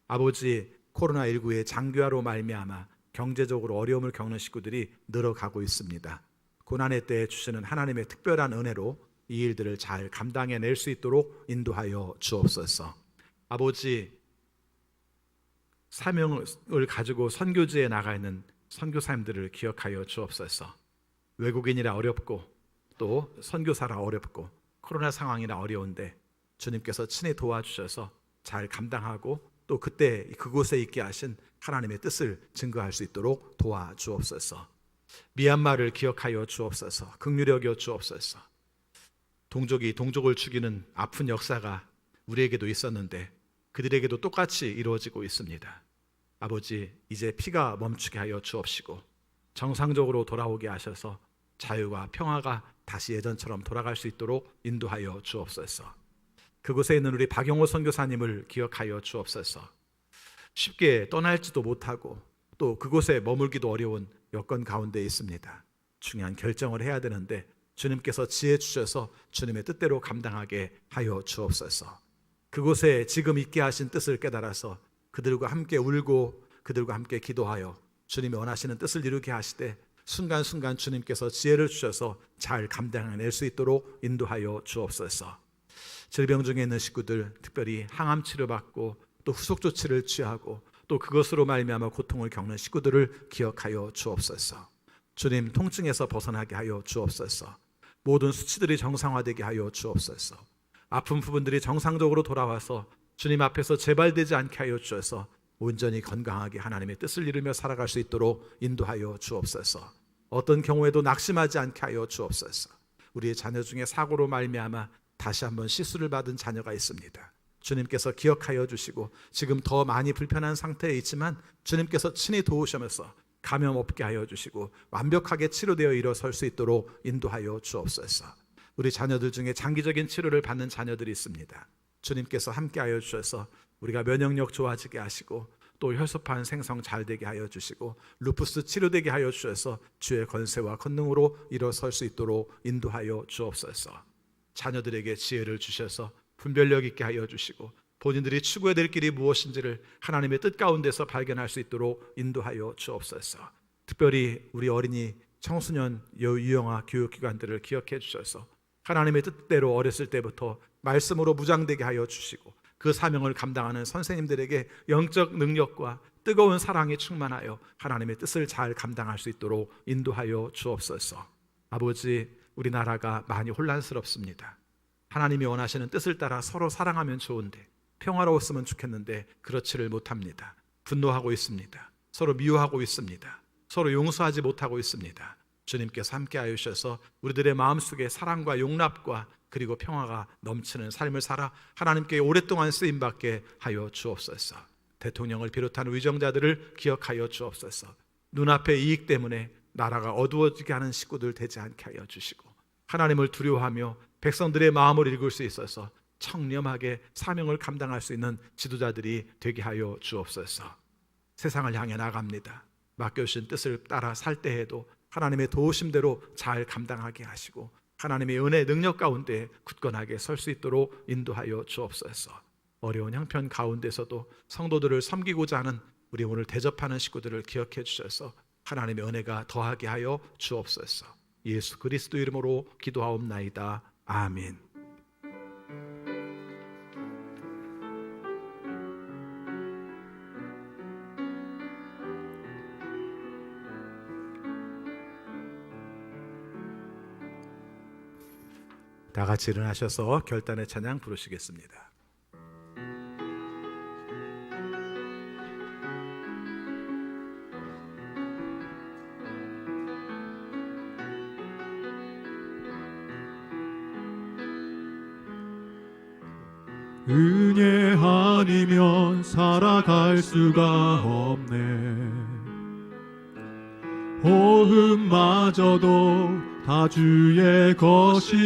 아버지, 코로나19의 장기화로 말미암아 경제적으로 어려움을 겪는 식구들이 늘어가고 있습니다. 고난의 때에 주시는 하나님의 특별한 은혜로 이 일들을 잘 감당해낼 수 있도록 인도하여 주옵소서. 아버지, 사명을 가지고 선교지에 나가 있는 선교사님들을 기억하여 주옵소서. 외국인이라 어렵고 또 선교사라 어렵고 코로나 상황이라 어려운데 주님께서 친히 도와주셔서 잘 감당하고 또 그때 그곳에 있게 하신 하나님의 뜻을 증거할 수 있도록 도와주옵소서. 미얀마를 기억하여 주옵소서. 긍휼히 여겨 주옵소서. 동족이 동족을 죽이는 아픈 역사가 우리에게도 있었는데 그들에게도 똑같이 이루어지고 있습니다. 아버지, 이제 피가 멈추게 하여 주옵시고 정상적으로 돌아오게 하셔서 자유와 평화가 다시 예전처럼 돌아갈 수 있도록 인도하여 주옵소서. 그곳에 있는 우리 박영호 선교사님을 기억하여 주옵소서. 쉽게 떠날지도 못하고 또 그곳에 머물기도 어려운 여건 가운데 있습니다. 중요한 결정을 해야 되는데 주님께서 지혜 주셔서 주님의 뜻대로 감당하게 하여 주옵소서. 그곳에 지금 있게 하신 뜻을 깨달아서 그들과 함께 울고 그들과 함께 기도하여 주님이 원하시는 뜻을 이루게 하시되 순간순간 주님께서 지혜를 주셔서 잘 감당해낼 수 있도록 인도하여 주옵소서. 질병 중에 있는 식구들, 특별히 항암 치료받고 또 후속 조치를 취하고 또 그것으로 말미암아 고통을 겪는 식구들을 기억하여 주옵소서. 주님, 통증에서 벗어나게 하여 주옵소서. 모든 수치들이 정상화되게 하여 주옵소서. 아픈 부분들이 정상적으로 돌아와서 주님 앞에서 재발되지 않게 하여 주셔서 온전히 건강하게 하나님의 뜻을 이루며 살아갈 수 있도록 인도하여 주옵소서. 어떤 경우에도 낙심하지 않게 하여 주옵소서. 우리의 자녀 중에 사고로 말미암아 다시 한번 시술을 받은 자녀가 있습니다. 주님께서 기억하여 주시고 지금 더 많이 불편한 상태에 있지만 주님께서 친히 도우시면서 감염 없게 하여 주시고 완벽하게 치료되어 일어설 수 있도록 인도하여 주옵소서. 우리 자녀들 중에 장기적인 치료를 받는 자녀들이 있습니다. 주님께서 함께하여 주셔서 우리가 면역력 좋아지게 하시고 또 혈소판 생성 잘 되게 하여 주시고 루푸스 치료되게 하여 주셔서 주의 권세와 권능으로 일어설 수 있도록 인도하여 주옵소서. 자녀들에게 지혜를 주셔서 분별력 있게 하여 주시고 본인들이 추구해야 될 길이 무엇인지를 하나님의 뜻 가운데서 발견할 수 있도록 인도하여 주옵소서. 특별히 우리 어린이, 청소년, 유영아 교육기관들을 기억해 주셔서 하나님의 뜻대로 어렸을 때부터 말씀으로 무장되게 하여 주시고 그 사명을 감당하는 선생님들에게 영적 능력과 뜨거운 사랑이 충만하여 하나님의 뜻을 잘 감당할 수 있도록 인도하여 주옵소서. 아버지, 우리나라가 많이 혼란스럽습니다. 하나님이 원하시는 뜻을 따라 서로 사랑하면 좋은데 평화로웠으면 좋겠는데 그렇지를 못합니다. 분노하고 있습니다. 서로 미워하고 있습니다. 서로 용서하지 못하고 있습니다. 주님께서 함께하여 주셔서 우리들의 마음속에 사랑과 용납과 그리고 평화가 넘치는 삶을 살아 하나님께 오랫동안 쓰임받게 하여 주옵소서. 대통령을 비롯한 위정자들을 기억하여 주옵소서. 눈앞의 이익 때문에 나라가 어두워지게 하는 식구들 되지 않게 하여 주시고, 하나님을 두려워하며 백성들의 마음을 읽을 수 있어서 청렴하게 사명을 감당할 수 있는 지도자들이 되게 하여 주옵소서. 세상을 향해 나갑니다. 맡겨주신 뜻을 따라 살 때에도 하나님의 도우심대로 잘 감당하게 하시고 하나님의 은혜 능력 가운데 굳건하게 설 수 있도록 인도하여 주옵소서. 어려운 형편 가운데서도 성도들을 섬기고자 하는 우리 오늘 대접하는 식구들을 기억해 주셔서 하나님의 은혜가 더하게 하여 주옵소서. 예수 그리스도 이름으로 기도하옵나이다. 아멘. 다 같이 일어나셔서 결단의 찬양 부르시겠습니다. 은혜 아니면 살아갈 수가 없네. 호흡마저도 다 주의 것이니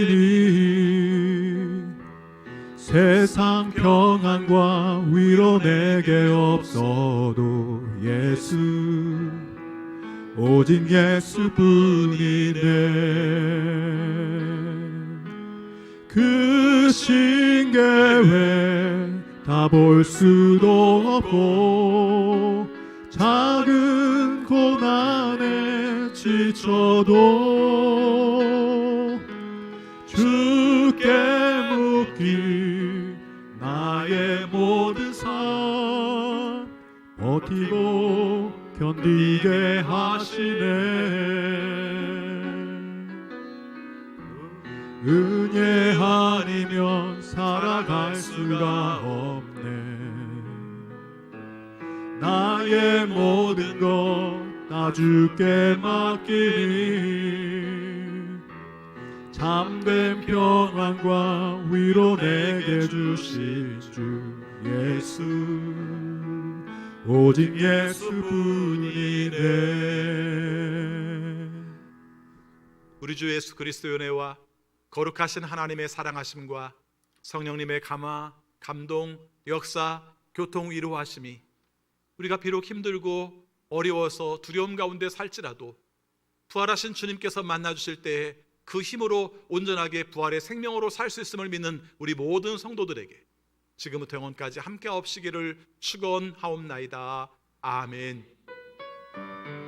세상 평안과 위로 내게 없어도 예수, 오직 예수뿐이네. 그 신계획 다 볼 수도 없고 작은 고난에 지쳐도 주께 묻기 나의 모든 삶 버티고 견디게 하시네. 은혜 아니면 살아갈 수가 없네. 나의 모든 것 다 주께 맡기니 참된 평안과 위로 내게 주신 주 예수, 오직 예수뿐이네. 우리 주 예수 그리스도의 은혜와 거룩하신 하나님의 사랑하심과 성령님의 감화, 감동, 역사, 교통, 위로하심이 우리가 비록 힘들고 어려워서 두려움 가운데 살지라도 부활하신 주님께서 만나주실 때에 그 힘으로 온전하게 부활의 생명으로 살 수 있음을 믿는 우리 모든 성도들에게 지금부터 영원까지 함께 없시기를 축원하옵나이다. 아멘.